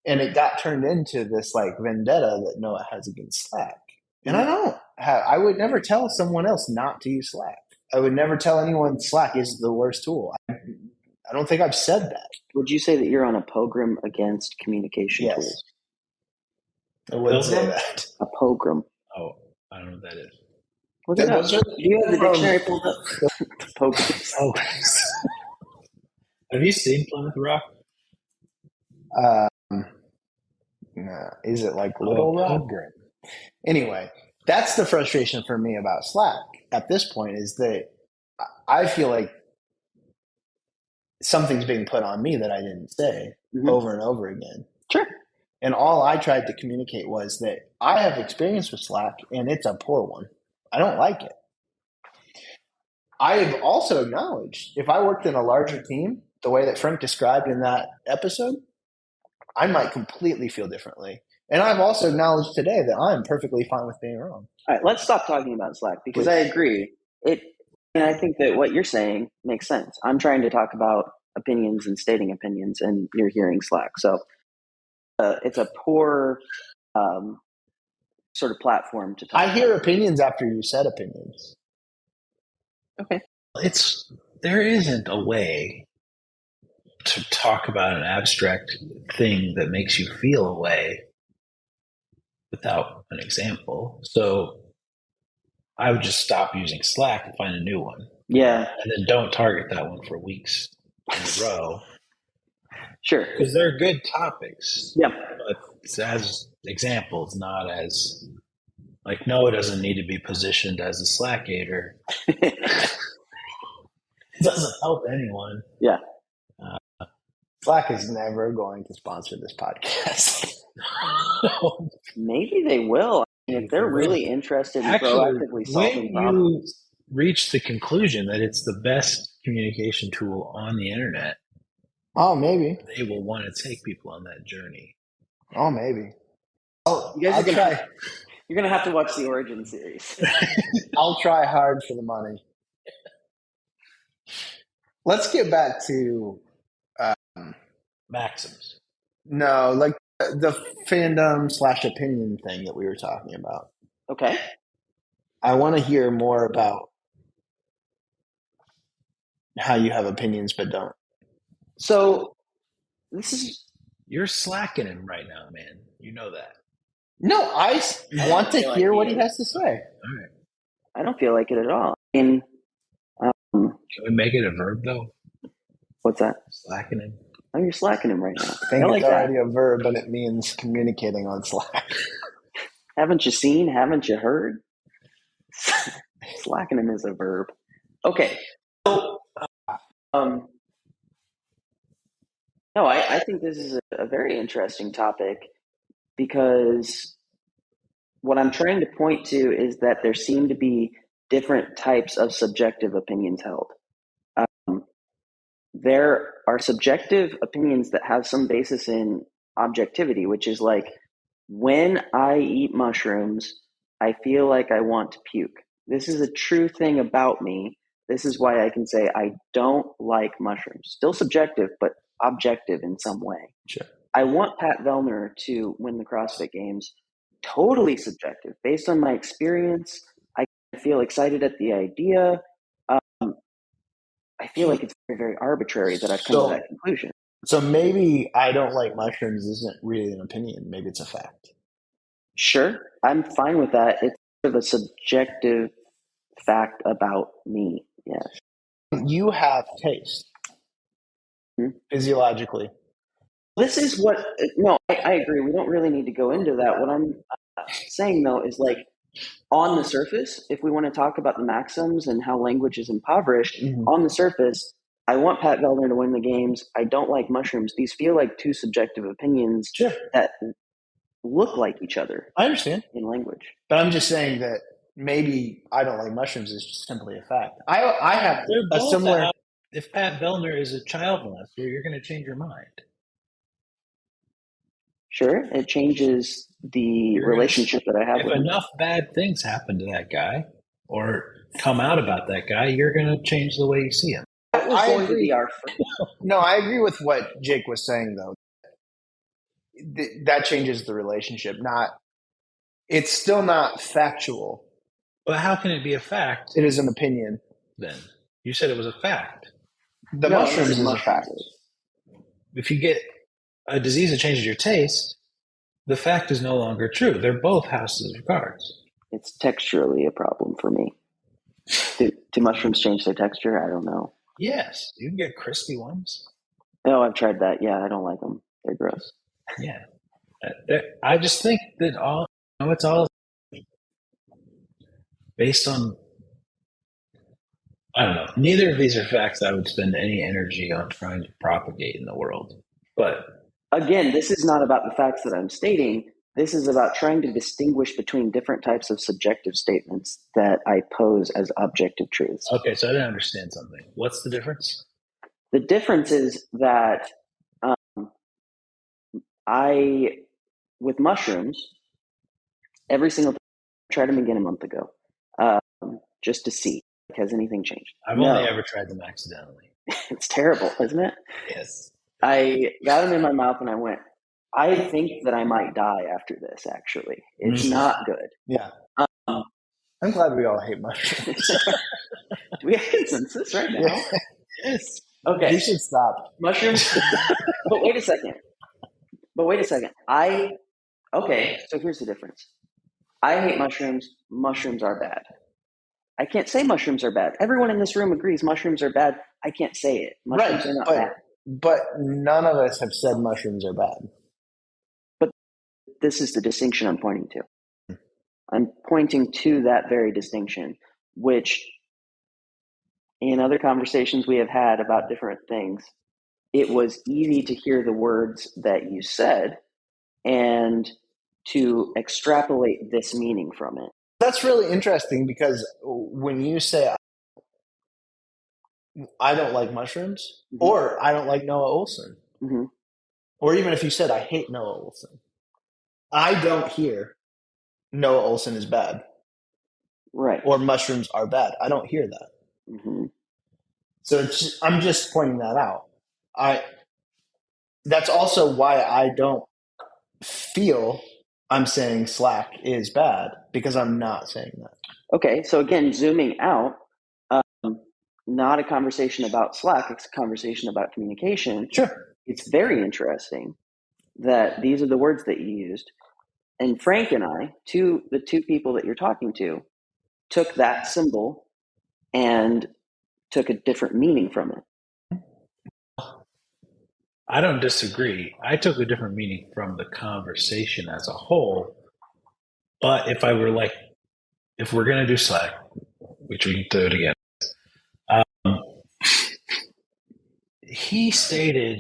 And it got turned into this like vendetta that Noah has against Slack. And I would never tell someone else not to use Slack. I would never tell anyone Slack is the worst tool. I don't think I've said that. Would you say that you're on a pogrom against communication tools? I wouldn't say that. A pogrom. Oh, I don't know what that is. Look it up. Do you have the dictionary pulled up? Pogroms. Oh. Have you seen Plymouth Rock? No. Is it like Little Rock? Anyway, that's the frustration for me about Slack at this point, is that I feel like something's being put on me that I didn't say over and over again. Sure. And all I tried to communicate was that I have experience with Slack, and it's a poor one. I don't like it. I've also acknowledged if I worked in a larger team, the way that Frank described in that episode, I might completely feel differently. And I've also acknowledged today that I'm perfectly fine with being wrong. All right, let's stop talking about Slack because I agree. And I think that what you're saying makes sense. I'm trying to talk about opinions and stating opinions, and you're hearing Slack. So it's a poor sort of platform to talk I hear about. opinions after you said opinions. Okay. There isn't a way to talk about an abstract thing that makes you feel a way without an example. So I would just stop using Slack and find a new one. Yeah. And then don't target that one for weeks in a row. Sure. Because they're good topics. Yeah. But it's as examples, not as like Noah doesn't need to be positioned as a Slackator. It doesn't help anyone. Yeah. Slack is never going to sponsor this podcast. Maybe they will. I mean, if they're really interested in proactively solving when problems. you reach the conclusion that it's the best communication tool on the internet, Oh, maybe. they will want to take people on that journey. Oh, maybe. Oh, You guys I'll are gonna, try. You're going to have to watch the Origin series. I'll try hard for the money. Let's get back to Maxims. no, like the fandom/opinion thing that we were talking about. Okay. I want to hear more about how you have opinions but don't. So this is You're slacking him right now, man. You know that. No, I want to feel hear like what he he has to say. All right. I don't feel like it at all. I mean, Can we make it a verb, though? what's that? Slacking him. Oh, you're slacking him right now. I think I like it's that. already a verb, but it means communicating on Slack. Haven't you seen? Haven't you heard? Slacking him is a verb. Okay. So, no, I think this is a very interesting topic because what I'm trying to point to is that there seem to be different types of subjective opinions held. There are subjective opinions that have some basis in objectivity, which is like, when I eat mushrooms, I feel like I want to puke. This is a true thing about me. This is why I can say I don't like mushrooms. Still subjective, but objective in some way. Sure. I want Pat Vellner to win the CrossFit Games. Totally subjective. Based on my experience, I feel excited at the idea. I feel like it's very, very arbitrary that I've come to that conclusion. So maybe I don't like mushrooms isn't really an opinion. Maybe it's a fact. Sure, I'm fine with that. It's sort of a subjective fact about me. Yes. You have taste physiologically. This is what, no, I agree. We don't really need to go into that. What I'm saying, though, is like, on the surface, if we want to talk about the Maxims and how language is impoverished, on the surface, I want Pat Vellner to win the games. I don't like mushrooms. These feel like two subjective opinions that look like each other. I understand. In language. But I'm just saying that maybe I don't like mushrooms is just simply a fact. I have a similar... If Pat Vellner is a child molester, you're going to change your mind. Sure, it changes the relationship that I have with him. If enough bad things happen to that guy or come out about that guy, you're going to change the way you see him. I agree. No, I agree with what Jake was saying, though. That changes the relationship. It's still not factual. But how can it be a fact? It is an opinion. Then you said it was a fact. The mushrooms is a fact. If you get a disease that changes your taste, the fact is no longer true. They're both houses of cards. It's texturally a problem for me. Do mushrooms change their texture? I don't know. Yes, you can get crispy ones. No, I've tried that. Yeah, I don't like them. They're gross. Yeah. I just think that it's all based on, I don't know. Neither of these are facts I would spend any energy on trying to propagate in the world. But again, this is not about the facts that I'm stating. This is about trying to distinguish between different types of subjective statements that I pose as objective truths. Okay, so I didn't understand something. What's the difference? The difference is that with mushrooms, every single time, I tried them again a month ago, just to see, has anything changed? I've only ever tried them accidentally. It's terrible, isn't it? Yes. I got them in my mouth and I went, I think that I might die after this, actually. It's not good. Yeah. I'm glad we all hate mushrooms. Do we have consensus right now? Yes. Okay. You should stop. Mushrooms. But wait a second. Okay, so here's the difference. I hate mushrooms. Mushrooms are bad. I can't say mushrooms are bad. Everyone in this room agrees mushrooms are bad. I can't say it. Mushrooms are not bad. But none of us have said mushrooms are bad. But this is the distinction I'm pointing to. I'm pointing to that very distinction, which in other conversations we have had about different things, it was easy to hear the words that you said and to extrapolate this meaning from it. That's really interesting because when you say I don't like mushrooms, Mm-hmm. or I don't like Noah Olson, Mm-hmm. or even if you said I hate Noah Olson, I don't hear Noah Olson is bad. Right. Or mushrooms are bad. I don't hear that. Mm-hmm. So I'm just pointing that out. That's also why I don't feel I'm saying Slack is bad, because I'm not saying that. Okay, so again, zooming out, not a conversation about Slack, it's a conversation about communication. Sure. It's very interesting that these are the words that you used. And Frank and I, the two people that you're talking to, took that symbol and took a different meaning from it. I don't disagree. I took a different meaning from the conversation as a whole. But if we're going to do Slack, which we can do it again, he stated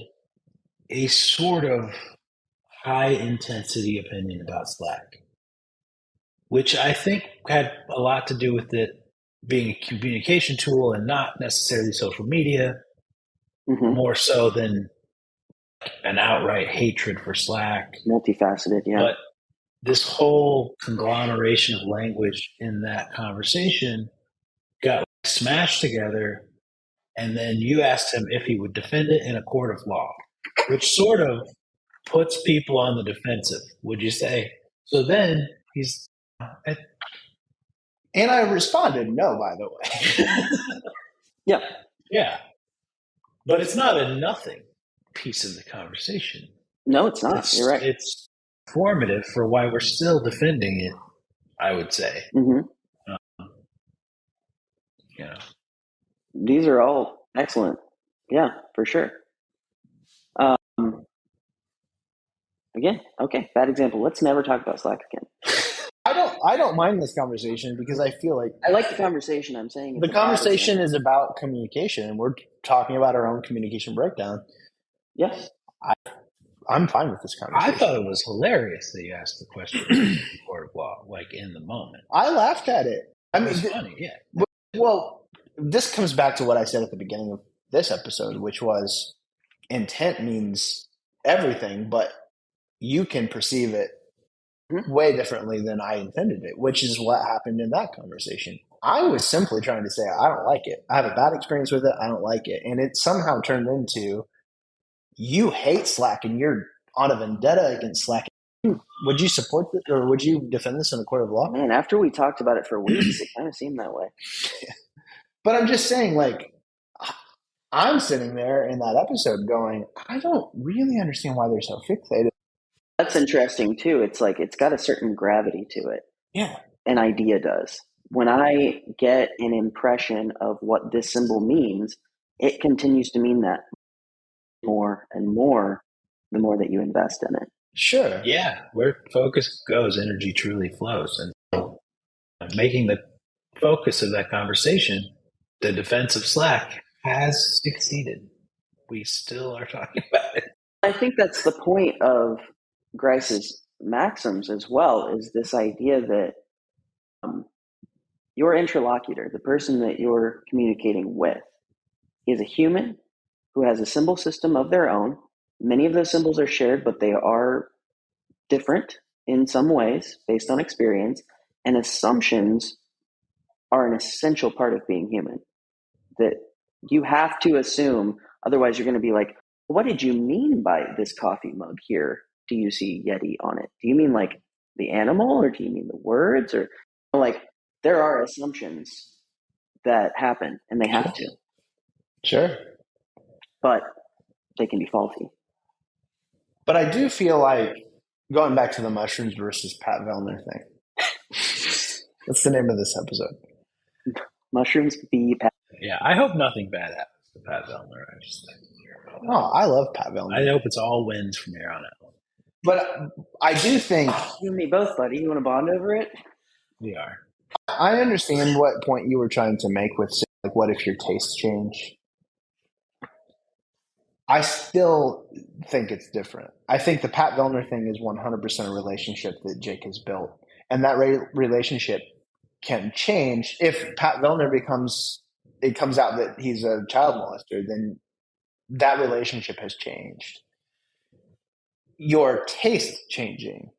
a sort of high intensity opinion about Slack, which I think had a lot to do with it being a communication tool and not necessarily social media, more so than an outright hatred for Slack. Multifaceted, yeah. But this whole conglomeration of language in that conversation got smashed together, and then you asked him if he would defend it in a court of law, which sort of puts people on the defensive, would you say? So then he's... And I responded no, by the way. Yeah. Yeah. But it's not a nothing piece of the conversation. No, it's not. You're right. It's formative for why we're still defending it, I would say. Mm-hmm. Yeah. These are all excellent. Yeah, for sure. Again, okay, bad example. Let's never talk about Slack again. I don't mind this conversation because I feel like I like the conversation. I'm saying the conversation is about communication, and we're talking about our own communication breakdown. Yes. I'm fine with this conversation. I thought it was hilarious that you asked the question in the court of law, like in the moment. I laughed at it. I mean, it's funny, yeah. Well, this comes back to what I said at the beginning of this episode, which was intent means everything, but you can perceive it way differently than I intended it, which is what happened in that conversation. I was simply trying to say, I don't like it. I have a bad experience with it. I don't like it. And it somehow turned into, you hate Slack and you're on a vendetta against Slack. Would you support this, or would you defend this in a court of law? Man, after we talked about it for weeks, it kind of seemed that way. But I'm just saying, like, I'm sitting there in that episode going, I don't really understand why they're so fixated. That's interesting too. It's like, it's got a certain gravity to it. Yeah. An idea does. When I get an impression of what this symbol means, it continues to mean that more and more the more that you invest in it. Sure. Yeah. Where focus goes, energy truly flows. And so making the focus of that conversation the defense of Slack has succeeded. We still are talking about it. I think that's the point of Grice's Maxims as well, is this idea that your interlocutor, the person that you're communicating with, is a human who has a symbol system of their own. Many of those symbols are shared, but they are different in some ways based on experience, and assumptions are an essential part of being human. That you have to assume, otherwise you're going to be like, what did you mean by this coffee mug here? do you see Yeti on it? Do you mean like the animal, or do you mean the words? Or like, there are assumptions that happen, and they have to. Sure. But they can be faulty. But I do feel like, going back to the mushrooms versus Pat Vellner thing. What's the name of this episode? Mushrooms be Pat. Yeah, I hope nothing bad happens to Pat Vellner. I love Pat Vellner. I hope it's all wins from here on out. But I do think... You and me both, buddy. You want to bond over it? We are. I understand what point you were trying to make with, like, what if your tastes change? I still think it's different. I think the Pat Vellner thing is 100% a relationship that Jake has built. And that relationship can change. If Pat Vellner it comes out that he's a child molester, then that relationship has changed. Your taste changing,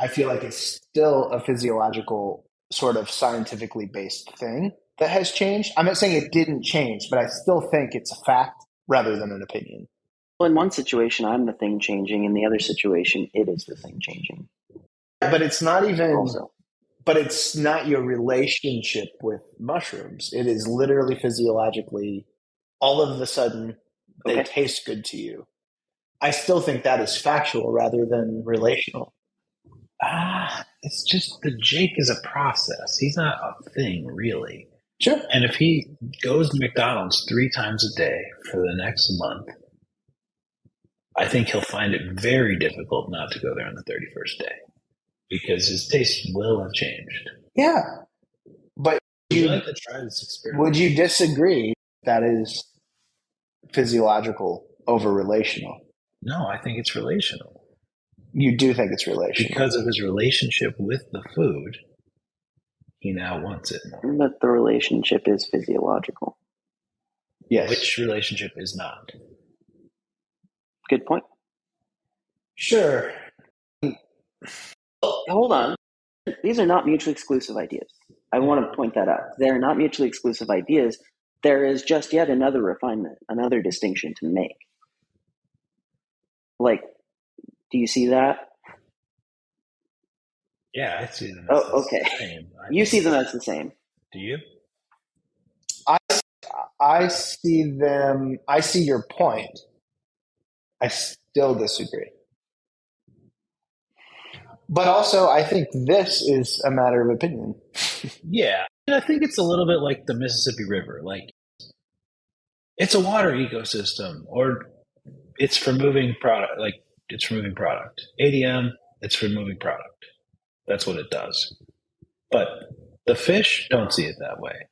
I feel like it's still a physiological, sort of scientifically based thing that has changed. I'm not saying it didn't change, but I still think it's a fact rather than an opinion. Well, in one situation, I'm the thing changing. In the other situation, it is the thing changing. But it's not even... Also. But it's not your relationship with mushrooms. It is literally physiologically, all of a sudden, they taste good to you. I still think that is factual rather than relational. It's just that Jake is a process. He's not a thing, really. Sure. And if he goes to McDonald's 3 times a day for the next month, I think he'll find it very difficult not to go there on the 31st day, because his taste will have changed. Yeah. But would you like to try this experiment? Would you disagree that is physiological over relational? No, I think it's relational. You do think it's relational? Because of his relationship with the food, he now wants it more. But the relationship is physiological. Yes. Which relationship is not? Good point. Sure. Hold on. These are not mutually exclusive ideas. I want to point that out. They're not mutually exclusive ideas. There is just yet another refinement, another distinction to make. Like, do you see that? Yeah, I see them. Okay. Same. You see them as the same. Do you? I see them. I see your point. I still disagree. But also, I think this is a matter of opinion. Yeah. I think it's a little bit like the Mississippi River. Like, it's a water ecosystem, or it's for moving product. Like, it's for moving product. ADM, it's for moving product. That's what it does. But the fish don't see it that way.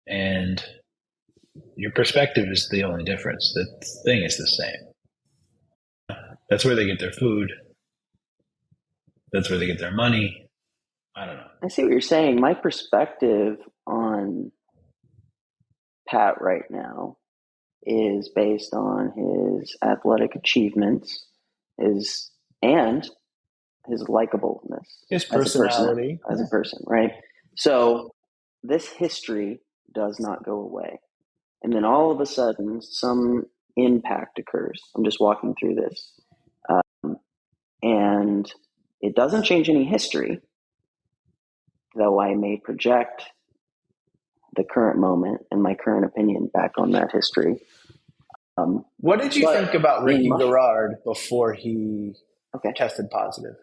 And your perspective is the only difference. The thing is the same. That's where they get their food. That's where they get their money. I don't know. I see what you're saying. My perspective on Pat right now is based on his athletic achievements, and his likableness, his personality as a person, right? So this history does not go away. And then all of a sudden, some impact occurs. I'm just walking through this. And it doesn't change any history, though I may project the current moment and my current opinion back on that history. What did you think about Ricky Garrard before he tested positive?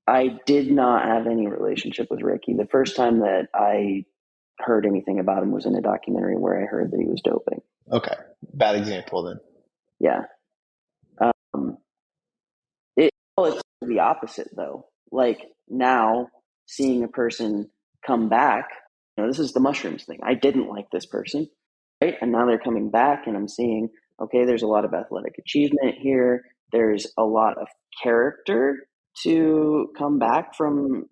I did not have any relationship with Ricky. The first time that I heard anything about him was in a documentary where I heard that he was doping. Okay. Bad example then. Yeah. It's the opposite, though. Like, now, seeing a person come back, this is the mushrooms thing. I didn't like this person, right? And now they're coming back, and I'm seeing, okay, there's a lot of athletic achievement here. There's a lot of character to come back from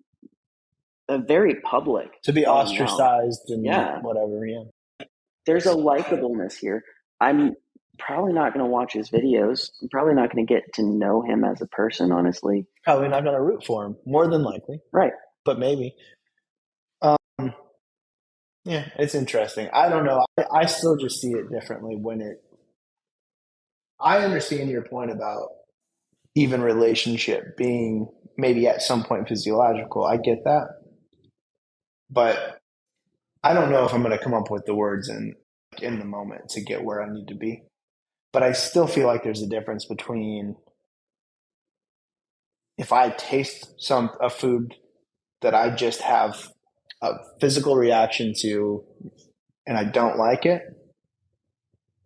a very public. To be ostracized and whatever, There's a likableness here. I'm probably not going to watch his videos. I'm probably not going to get to know him as a person, honestly. Probably not going to root for him, more than likely. Right. But maybe. Yeah, it's interesting. I don't know. I still just see it differently I understand your point about even relationship being maybe at some point physiological. I get that. But I don't know if I'm going to come up with the words in the moment to get where I need to be. But I still feel like there's a difference between if I taste a food that I just have a physical reaction to and I don't like it,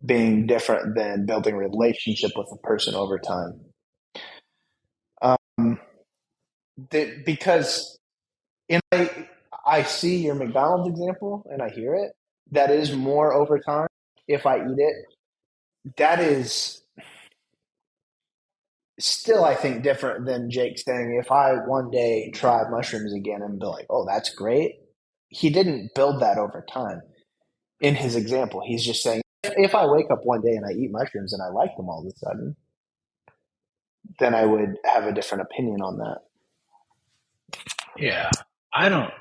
being different than building a relationship with a person over time. Because I see your McDonald's example and I hear it. That is more over time. If I eat it, that is still, I think, different than Jake saying, if I one day try mushrooms again and be like, oh, that's great. He didn't build that over time. In his example, he's just saying, if I wake up one day and I eat mushrooms and I like them all of a sudden, then I would have a different opinion on that. Yeah. I don't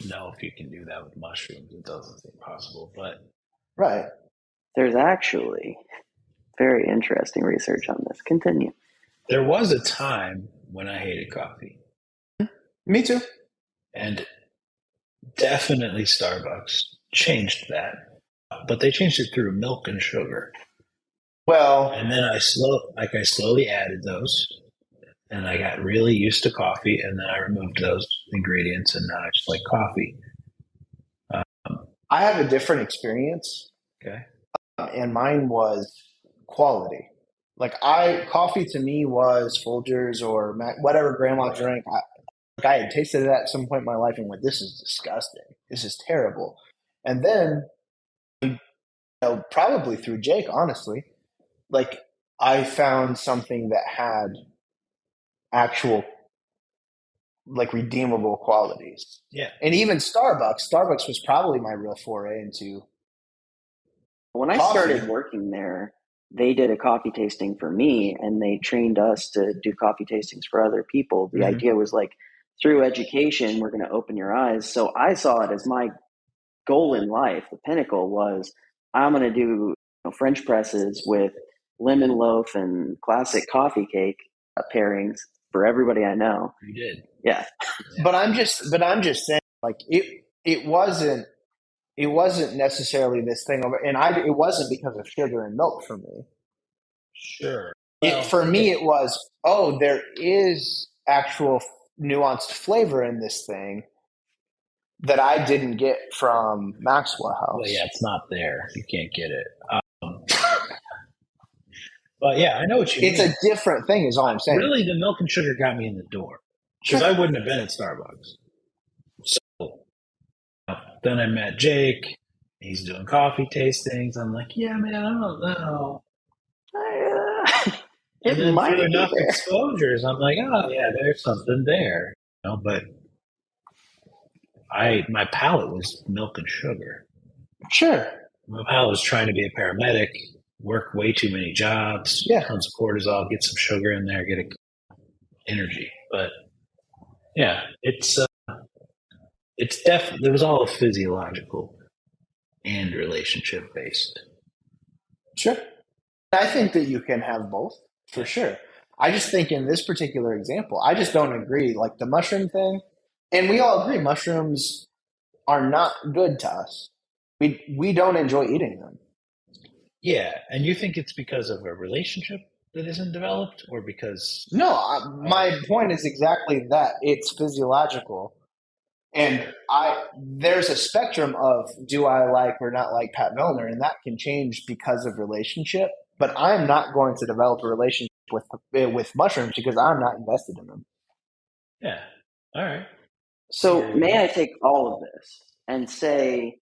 know if you can do that with mushrooms. It doesn't seem possible, but Right. There's actually very interesting research on this. Continue. there was a time when I hated coffee. Me too. And definitely Starbucks changed that. But they changed it through milk and sugar. Well, And then I slowly added those. And I got really used to coffee, and then I removed those ingredients, and now I just like coffee. I have a different experience. Okay. And mine was quality. Like coffee to me was Folgers or whatever grandma drank. I had tasted it at some point in my life and went, this is disgusting. This is terrible. And then, probably through Jake, honestly, like I found something that had actual like redeemable qualities. Yeah. And even Starbucks was probably my real foray into When I started working there, they did a coffee tasting for me, and they trained us to do coffee tastings for other people. The idea was like, through education, we're going to open your eyes. So I saw it as my goal in life. The pinnacle was, I'm going to do French presses with lemon loaf and classic coffee cake pairings for everybody I know. You did. Yeah. But I'm just saying, like it wasn't necessarily this thing over, and it wasn't because of sugar and milk for me. Sure. For me, it was, oh, there is actual nuanced flavor in this thing that I didn't get from Maxwell House. Well, yeah, it's not there. You can't get it. But yeah, I know what you mean. It's a different thing, is all I'm saying. Really, the milk and sugar got me in the door because I wouldn't have been at Starbucks. So then I met Jake. He's doing coffee tastings. I'm like, yeah, man, I don't know. And then through enough exposures, I'm like, oh yeah, there's something there. But my palate was milk and sugar. Sure. My palate was trying to be a paramedic, work way too many jobs, tons of cortisol, get some sugar in there, get energy. But yeah, it's definitely, it was all physiological and relationship based. Sure. I think that you can have both for sure. I just think in this particular example, I just don't agree. Like the mushroom thing, and we all agree mushrooms are not good to us. We don't enjoy eating them. Yeah, and you think it's because of a relationship that isn't developed, or because... No, my point is exactly that. It's physiological. And there's a spectrum of do I like or not like Pat Millner, and that can change because of relationship. But I'm not going to develop a relationship with mushrooms because I'm not invested in them. Yeah. All right. So may I take all of this and say,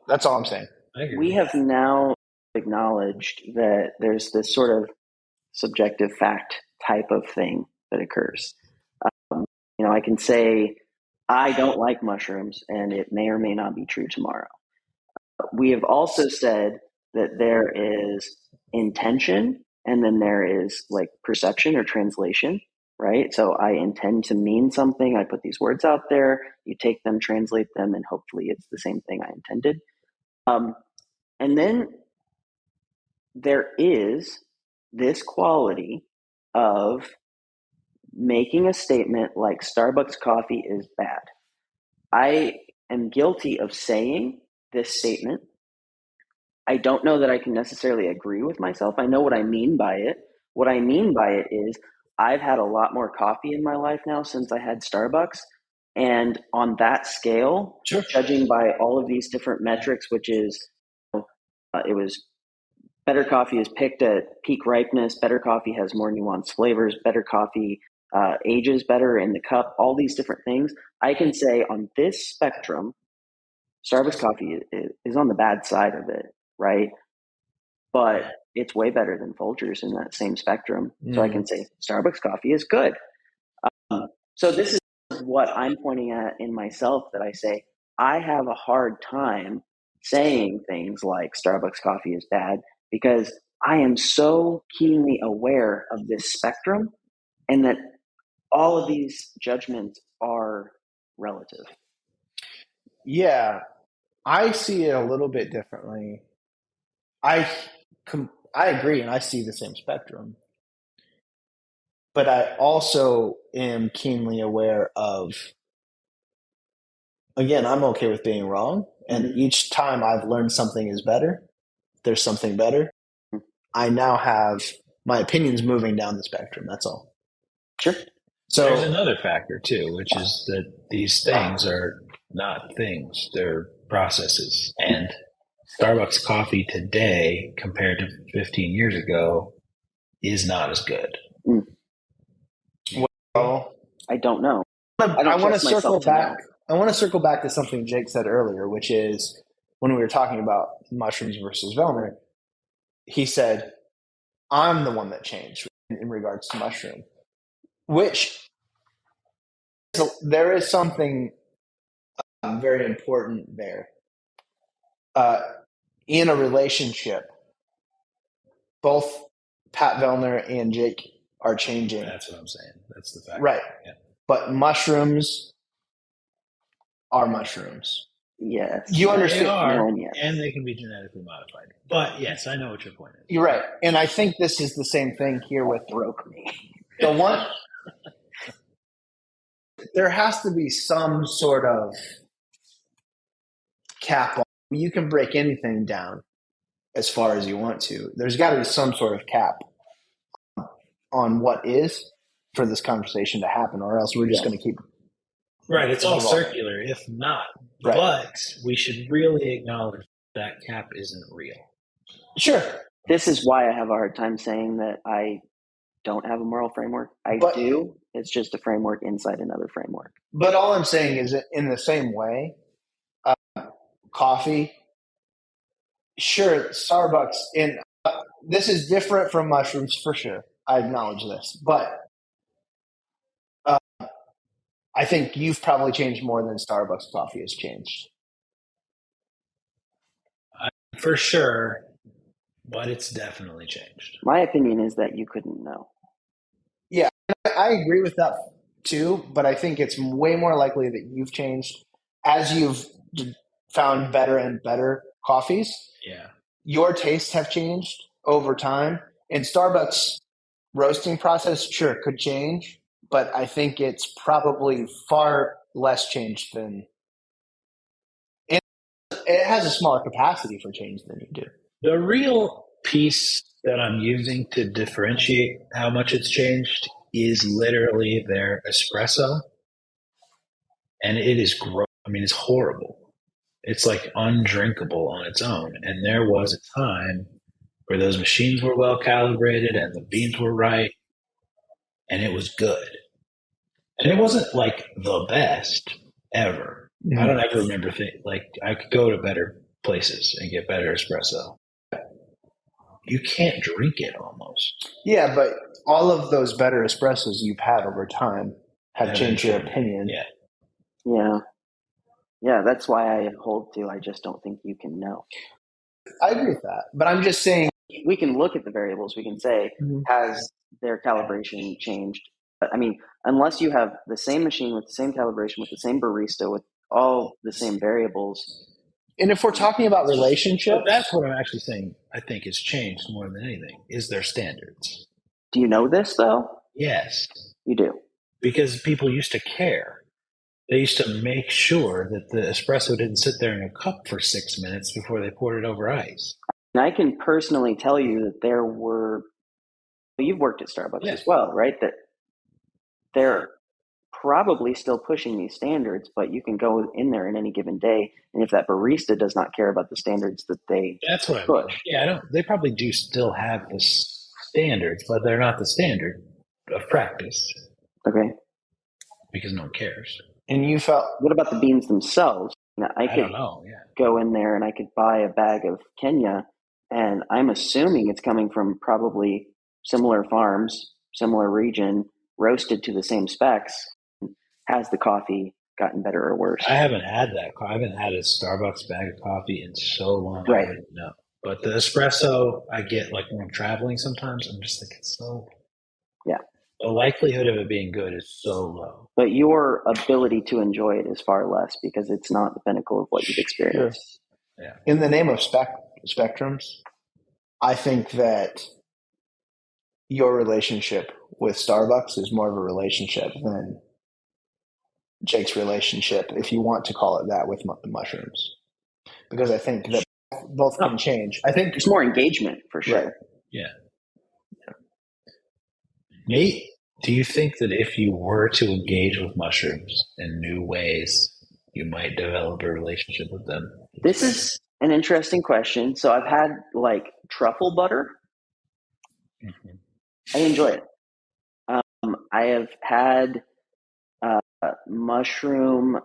that's all I'm saying. We have now acknowledged that there's this sort of subjective fact type of thing that occurs. I can say I don't like mushrooms, and it may or may not be true tomorrow. We have also said that there is intention, and then there is like perception or translation, right? So I intend to mean something. I put these words out there. You take them, translate them, and hopefully it's the same thing I intended. And then there is this quality of making a statement like Starbucks coffee is bad. I am guilty of saying this statement. I don't know that I can necessarily agree with myself. I know what I mean by it. What I mean by it is I've had a lot more coffee in my life now since I had Starbucks. And on that scale, Sure. judging by all of these different metrics, which is it was better coffee is picked at peak ripeness, better coffee has more nuanced flavors, better coffee ages better in the cup, all these different things. I can say on this spectrum, Starbucks coffee is on the bad side of it, right? But it's way better than Folgers in that same spectrum. So I can say Starbucks coffee is good. So this is what I'm pointing at in myself, that I say I have a hard time saying things like Starbucks coffee is bad because I am so keenly aware of this spectrum and that all of these judgments are relative. Yeah, I see it a little bit differently. I agree, and I see the same spectrum. But I also am keenly aware of, again, I'm okay with being wrong. And each time I've learned something is better, there's something better, I now have my opinions moving down the spectrum. That's all. Sure. So there's another factor too, which is that these things are not things, they're processes. And Starbucks coffee today compared to 15 years ago is not as good. Well, I don't know. I want to circle back. I want to circle back to something Jake said earlier, which is when we were talking about mushrooms versus Velner, he said, I'm the one that changed in regards to mushroom, which there is something very important there. In a relationship, both Pat Velner and Jake are changing. That's what I'm saying. That's the fact. Right. Yeah. But mushrooms are mushrooms. Yes. You understand? They are, yes. and they can be genetically modified. But yes, I know what your point is. You're right. And I think this is the same thing here with broke me. The one, there has to be some sort of cap on. You can break anything down as far as you want to. There's got to be some sort of cap on what is for this conversation to happen, or else we're just going to keep. Right. It's all circular, if not. Right. But we should really acknowledge that cap isn't real. Sure. This is why I have a hard time saying that I don't have a moral framework. I do. It's just a framework inside another framework. But all I'm saying is that in the same way, coffee, sure, Starbucks, and this is different from mushrooms for sure. I acknowledge this. But I think you've probably changed more than Starbucks coffee has changed. For sure, but it's definitely changed. My opinion is that you couldn't know. Yeah, I agree with that too, but I think it's way more likely that you've changed as you've found better and better coffees. Yeah. Your tastes have changed over time. And Starbucks roasting process, sure, could change, but I think it's probably far less changed than it has a smaller capacity for change than you do. The real piece that I'm using to differentiate how much it's changed is literally their espresso. And it is gross. I mean, it's horrible. It's like undrinkable on its own. And there was a time where those machines were well calibrated and the beans were right. And it was good. And it wasn't like the best ever. Mm-hmm. I don't ever remember I could go to better places and get better espresso. You can't drink it almost. Yeah, but all of those better espressos you've had over time have changed your opinion. Yeah. Yeah. Yeah, that's why I hold to I just don't think you can know. I agree with that. But I'm just saying we can look at the variables. We can say, has their calibration changed? But I mean, unless you have the same machine with the same calibration, with the same barista, with all the same variables. And if we're talking about relationships, that's what I'm actually saying. I think has changed more than anything is their standards. Do you know this, though? Yes. You do. Because people used to care. They used to make sure that the espresso didn't sit there in a cup for 6 minutes before they poured it over ice. And I can personally tell you that there were, you've worked at Starbucks as well, right? That they're probably still pushing these standards, but you can go in there in any given day, and if that barista does not care about the standards that they That's what I push. mean. Yeah, they probably do still have the standards, but they're not the standard of practice. Okay. Because no one cares. And you felt... What about the beans themselves? I don't know, yeah. Go in there and I could buy a bag of Kenya, and I'm assuming it's coming from probably similar farms, similar region, roasted to the same specs. Has the coffee gotten better or worse? I haven't had that. I haven't had a Starbucks bag of coffee in so long. Right. I wouldn't know. But the espresso I get like when I'm traveling sometimes, I'm just like, it's so... Yeah. The likelihood of it being good is so low. But your ability to enjoy it is far less because it's not the pinnacle of what you've experienced. Yeah. In the name of spectrums, I think that your relationship with Starbucks is more of a relationship than Jake's relationship, if you want to call it that, with mushrooms. Because I think that both can change. I think there's more engagement for sure. Right. Yeah. Nate, do you think that if you were to engage with mushrooms in new ways, you might develop a relationship with them? This is an interesting question. So I've had like truffle butter. Mm-hmm. I enjoy it. I have had mushroom,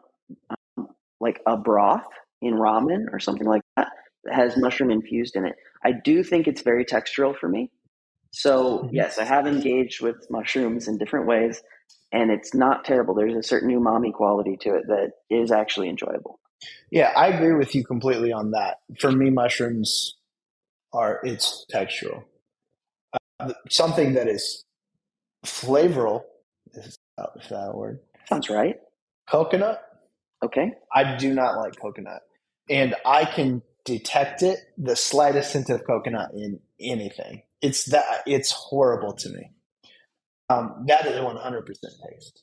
like a broth in ramen or something like that has mushroom infused in it. I do think it's very textural for me. So yes, I have engaged with mushrooms in different ways, and it's not terrible. There's a certain umami quality to it that is actually enjoyable. Yeah, I agree with you completely on that. For me, mushrooms it's textural. Something that is flavoral, is that a word? Sounds right. Coconut. Okay. I do not like coconut. And I can detect it, the slightest hint of coconut in anything. It's horrible to me. That is 100% taste.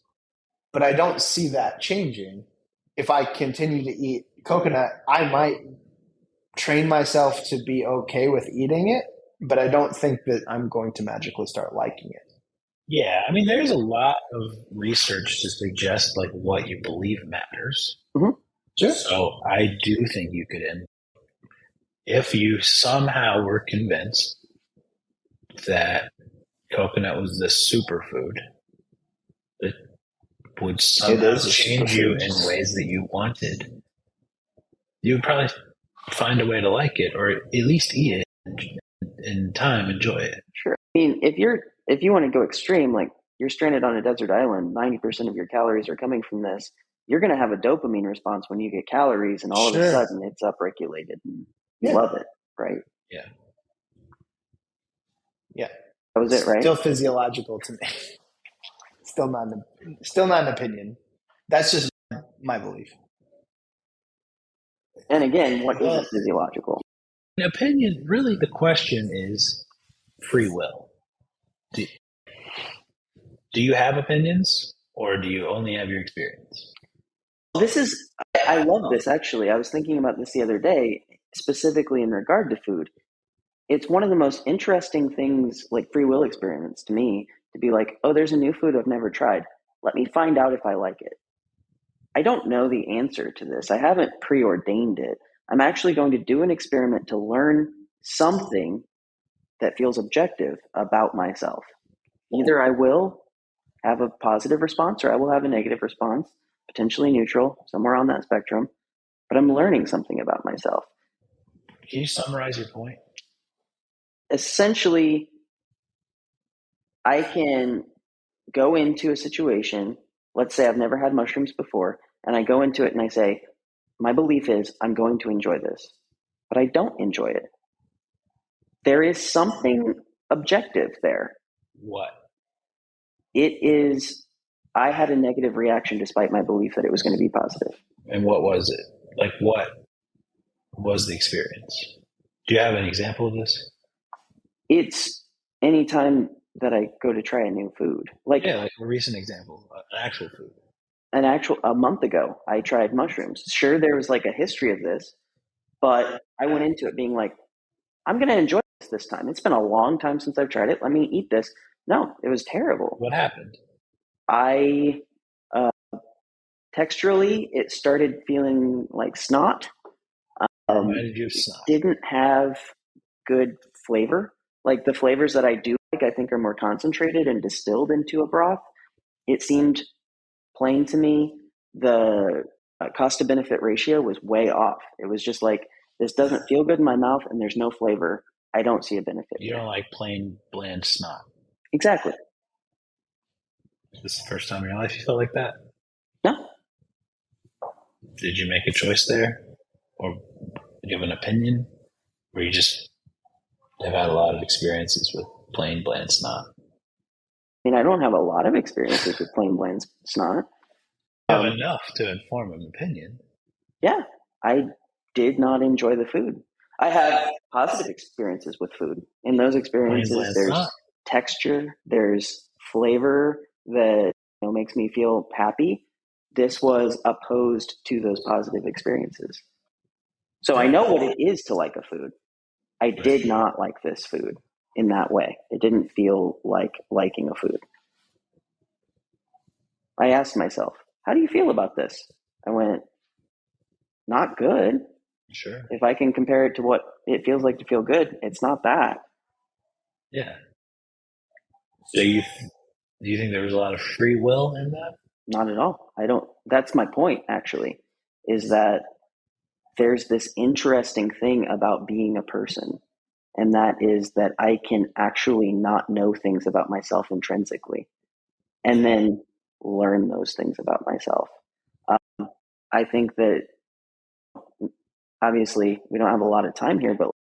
But I don't see that changing. If I continue to eat coconut, I might train myself to be okay with eating it, but I don't think that I'm going to magically start liking it. Yeah, I mean, there's a lot of research to suggest like what you believe matters. Mm-hmm. Sure. So I do think you could end if you somehow were convinced that coconut was the superfood that would somehow change you in ways that you wanted, you would probably find a way to like it, or at least eat it in time, enjoy it. Sure. I mean, if you want to go extreme, like you're stranded on a desert island, 90% of your calories are coming from this, you're going to have a dopamine response when you get calories, and all of a sudden it's upregulated and you love it, right? Yeah. Yeah. That was it, right? Still physiological to me. Still not an opinion. That's just my belief. And again, what is physiological? An opinion, really the question is free will. Do you have opinions, or do you only have your experience? I love this actually. I was thinking about this the other day, specifically in regard to food. It's one of the most interesting things, like free will experiments to me, to be like, oh, there's a new food I've never tried. Let me find out if I like it. I don't know the answer to this. I haven't preordained it. I'm actually going to do an experiment to learn something that feels objective about myself. Either I will have a positive response or I will have a negative response, potentially neutral, somewhere on that spectrum, but I'm learning something about myself. Can you summarize your point? Essentially, I can go into a situation, let's say I've never had mushrooms before, and I go into it and I say, my belief is I'm going to enjoy this, but I don't enjoy it. There is something objective there. What? It is, I had a negative reaction despite my belief that it was going to be positive. And what was it? Like, what was the experience? Do you have an example of this? It's anytime that I go to try a new food. Like, yeah, like a recent example, an actual food. a month ago, I tried mushrooms. Sure, there was like a history of this, but I went into it being like, I'm going to enjoy this time. It's been a long time since I've tried it. Let me eat this. No, it was terrible. What happened? I texturally, it started feeling like snot. Why did you have snot? Didn't have good flavor. Like the flavors that I do like, I think are more concentrated and distilled into a broth. It seemed plain to me. The cost to benefit ratio was way off. It was just like, this doesn't feel good in my mouth and there's no flavor. I don't see a benefit. You don't like plain, bland snot. Exactly. This is the first time in your life you felt like that? No. Did you make a choice there? Or do you have an opinion? Or you just have had a lot of experiences with plain, bland snot? I mean, I don't have a lot of experiences with plain bland snot. You have enough to inform an opinion. Yeah, I did not enjoy the food. I have positive experiences with food. In those experiences, there's snot. texture, there's flavor that makes me feel happy. This was opposed to those positive experiences. So I know what it is to like a food. I did not like this food in that way. It didn't feel like liking a food. I asked myself, how do you feel about this? I went, not good. Sure. If I can compare it to what it feels like to feel good, it's not that. Yeah. So do you think there was a lot of free will in that? Not at all. I don't. That's my point, actually, is that there's this interesting thing about being a person, and that is that I can actually not know things about myself intrinsically and then learn those things about myself. I think that obviously we don't have a lot of time here, but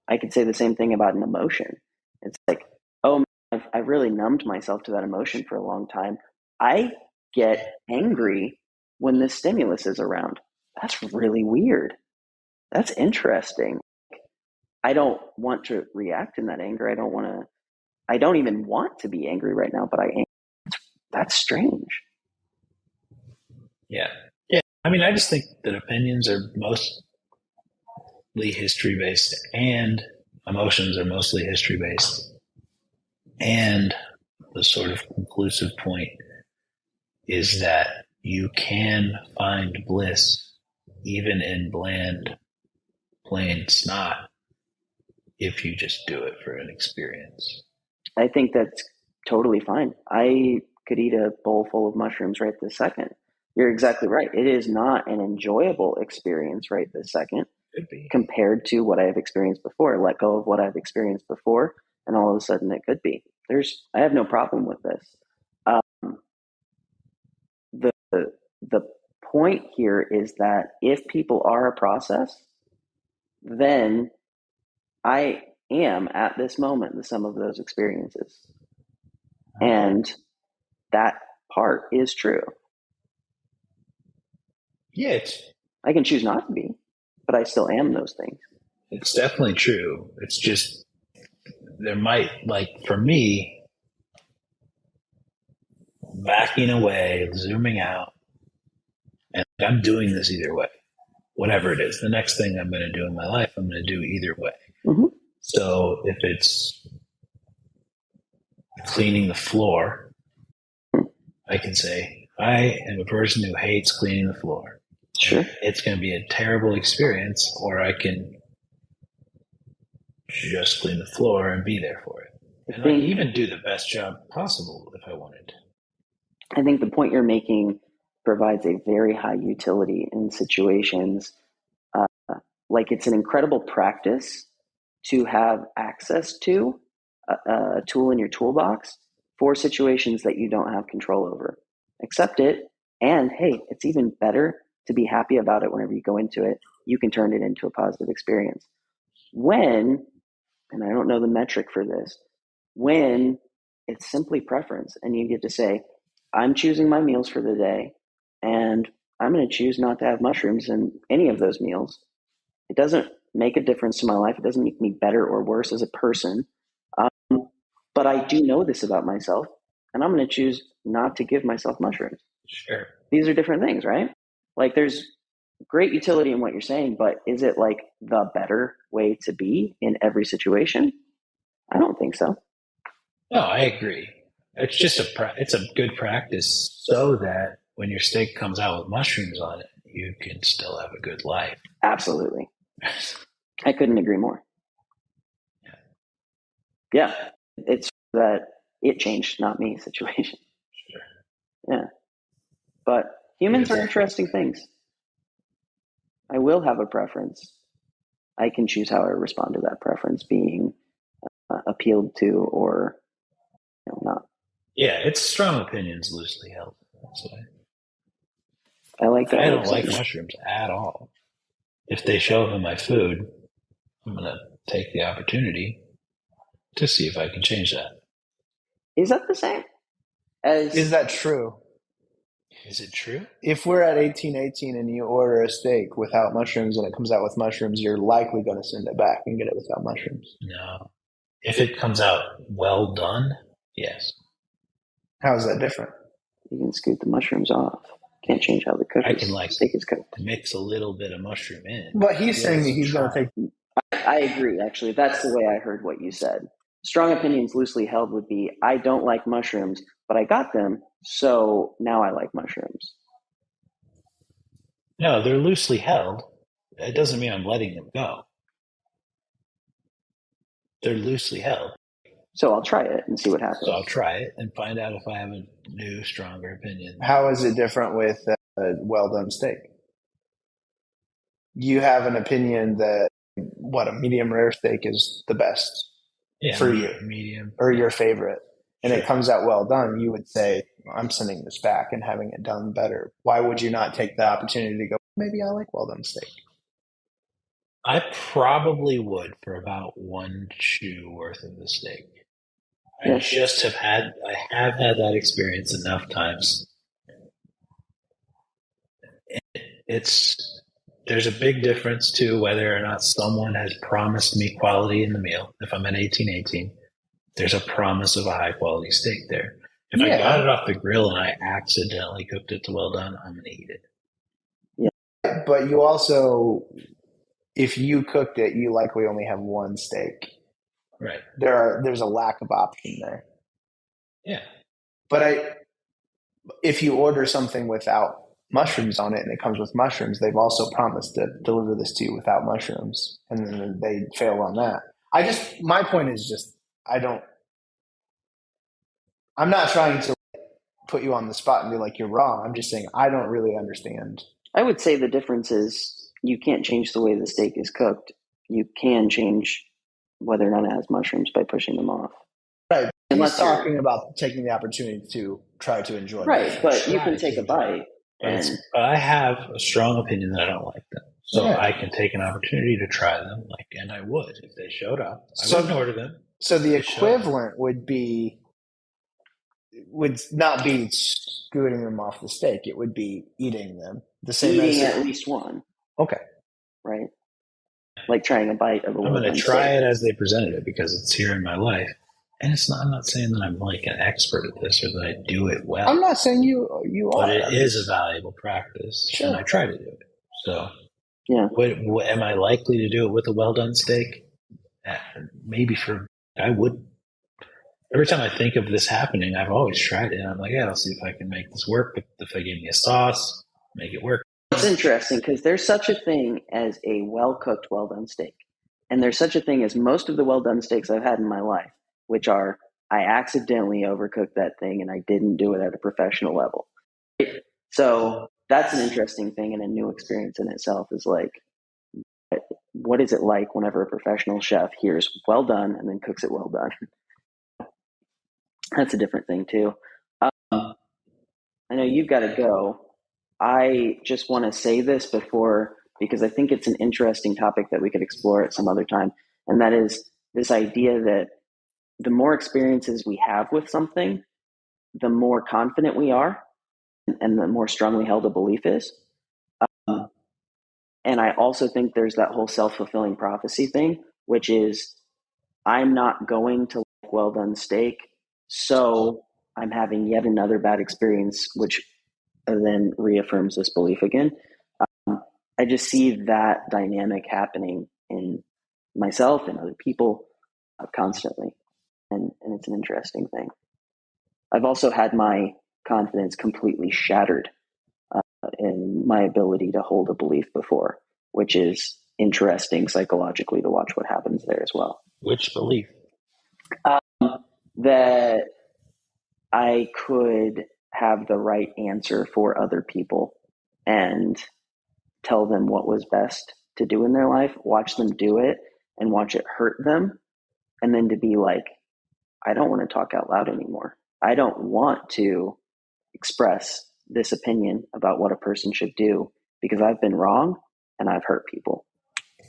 I could say the same thing about an emotion. It's like, oh, I've really numbed myself to that emotion for a long time. I get angry when this stimulus is around. That's really weird. That's interesting. I don't want to react in that anger. I don't even want to be angry right now, but I am. That's strange. Yeah. Yeah. I mean, I just think that opinions are mostly history based and emotions are mostly history based. And the sort of conclusive point is that you can find bliss even in bland, plain snot if you just do it for an experience. I think that's totally fine. I could eat a bowl full of mushrooms right this second. You're exactly right. It is not an enjoyable experience right this second Could be. compared to what I've experienced before. Let go of what I've experienced before, and all of a sudden it could be. I have no problem with this. The point here is that if people are a process, then I am at this moment the sum of those experiences. And that part is true. Yeah, I can choose not to be, but I still am those things. it's definitely true. It's just there might, like for me, backing away, zooming out, and I'm doing this either way. Whatever it is, the next thing I'm going to do in my life, I'm going to do either way. Mm-hmm. So if it's cleaning the floor, I can say, I am a person who hates cleaning the floor. Sure. It's going to be a terrible experience, or I can just clean the floor and be there for it. And I can even do the best job possible if I wanted. I think the point you're making provides a very high utility in situations. Like it's an incredible practice to have access to a tool in your toolbox for situations that you don't have control over. Accept it. And hey, it's even better to be happy about it whenever you go into it. You can turn it into a positive experience. When, and I don't know the metric for this, when it's simply preference and you get to say, I'm choosing my meals for the day and I'm going to choose not to have mushrooms in any of those meals. It doesn't make a difference to my life. It doesn't make me better or worse as a person. but I do know this about myself, and I'm going to choose not to give myself mushrooms. Sure. These are different things, right? Like there's great utility in what you're saying, but is it like the better way to be in every situation? I don't think so. No, I agree. It's just it's a good practice so that when your steak comes out with mushrooms on it, you can still have a good life. Absolutely. I couldn't agree more. Yeah. It's that it changed, not me situation. Sure. Yeah. But humans are interesting things. I will have a preference. I can choose how I respond to that preference being appealed to or not. Yeah, it's strong opinions loosely held. That's why. I like that. I don't like mushrooms at all. If they show up in my food, I'm going to take the opportunity to see if I can change that. Is that the same? Is that true? Is it true? If we're at 1818 and you order a steak without mushrooms and it comes out with mushrooms, you're likely going to send it back and get it without mushrooms. No. If it comes out well done, yes. How is that different? You can scoot the mushrooms off. Can't change how the steak is cooked. Mix a little bit of mushroom in. But he's saying that he's going to take... I agree, actually. That's the way I heard what you said. Strong opinions loosely held would be, I don't like mushrooms, but I got them, so now I like mushrooms. No, they're loosely held. It doesn't mean I'm letting them go. They're loosely held. So I'll try it and see what happens. So I'll try it and find out if I have a new, stronger opinion. How is it different with a well-done steak? You have an opinion that, a medium rare steak is the best for you, medium, or your favorite, and sure. It comes out well done, you would say, I'm sending this back and having it done better. Why would you not take the opportunity to go, maybe I like well-done steak? I probably would for about one chew worth of the steak. I have had that experience enough times. There's a big difference to whether or not someone has promised me quality in the meal. If I'm at 1818, there's a promise of a high quality steak there. If I got it off the grill and I accidentally cooked it to well done, I'm going to eat it. Yeah, but you also, if you cooked it, you likely only have one steak. Right. There's a lack of option there. Yeah. But if you order something without mushrooms on it and it comes with mushrooms, they've also promised to deliver this to you without mushrooms, and then they fail on that. My point is just, I'm not trying to put you on the spot and be like, you're wrong. I'm just saying, I don't really understand. I would say the difference is you can't change the way the steak is cooked. You can change whether or not it has mushrooms by pushing them off. Right. He's talking about taking the opportunity to try to enjoy. Right, but you can take a bite. But I have a strong opinion that I don't like them. So I can take an opportunity to try them, and I would if they showed up. I wouldn't order them. So the equivalent would not be scooting them off the steak. It would be eating them. The same eating at least one. Okay. Right? Like trying a bite of a I'm going to try it as they presented it because it's here in my life. And I'm not saying that I'm like an expert at this or that I do it well. I'm not saying you are. But it is a valuable practice. Sure. And I try to do it. So, yeah. Am I likely to do it with a well-done steak? Maybe I would. Every time I think of this happening, I've always tried it. And I'm like, I'll see if I can make this work. But if they give me a sauce, make it work. It's interesting because there's such a thing as a well-cooked, well-done steak. And there's such a thing as most of the well-done steaks I've had in my life, which are I accidentally overcooked that thing and I didn't do it at a professional level. So that's an interesting thing and a new experience in itself is like, what is it like whenever a professional chef hears well done and then cooks it well done? That's a different thing too. I know you've got to go. I just want to say this because I think it's an interesting topic that we could explore at some other time. And that is this idea that the more experiences we have with something, the more confident we are and the more strongly held a belief is. And I also think there's that whole self-fulfilling prophecy thing, which is I'm not going to like like well done steak. So I'm having yet another bad experience, which then reaffirms this belief again. I just see that dynamic happening in myself and other people constantly. And it's an interesting thing. I've also had my confidence completely shattered in my ability to hold a belief before, which is interesting psychologically to watch what happens there as well. Which belief? That I could have the right answer for other people and tell them what was best to do in their life, watch them do it and watch it hurt them. And then to be like, I don't want to talk out loud anymore. I don't want to express this opinion about what a person should do because I've been wrong and I've hurt people.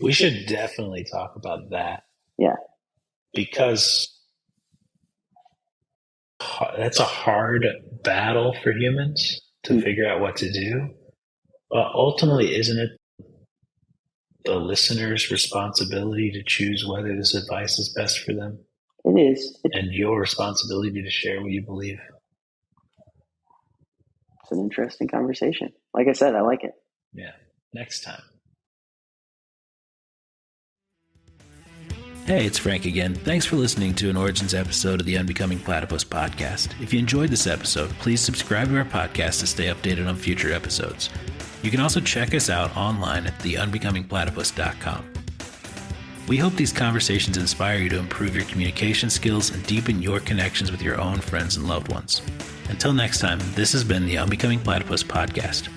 We should definitely talk about that. Yeah. Because that's a hard battle for humans to figure out what to do. But ultimately, isn't it the listener's responsibility to choose whether this advice is best for them? It is. And your responsibility to share what you believe. It's an interesting conversation. Like I said, I like it. Yeah. Next time. Hey, it's Frank again. Thanks for listening to an Origins episode of the Unbecoming Platypus podcast. If you enjoyed this episode, please subscribe to our podcast to stay updated on future episodes. You can also check us out online at theunbecomingplatypus.com. We hope these conversations inspire you to improve your communication skills and deepen your connections with your own friends and loved ones. Until next time, this has been the Unbecoming Platypus podcast.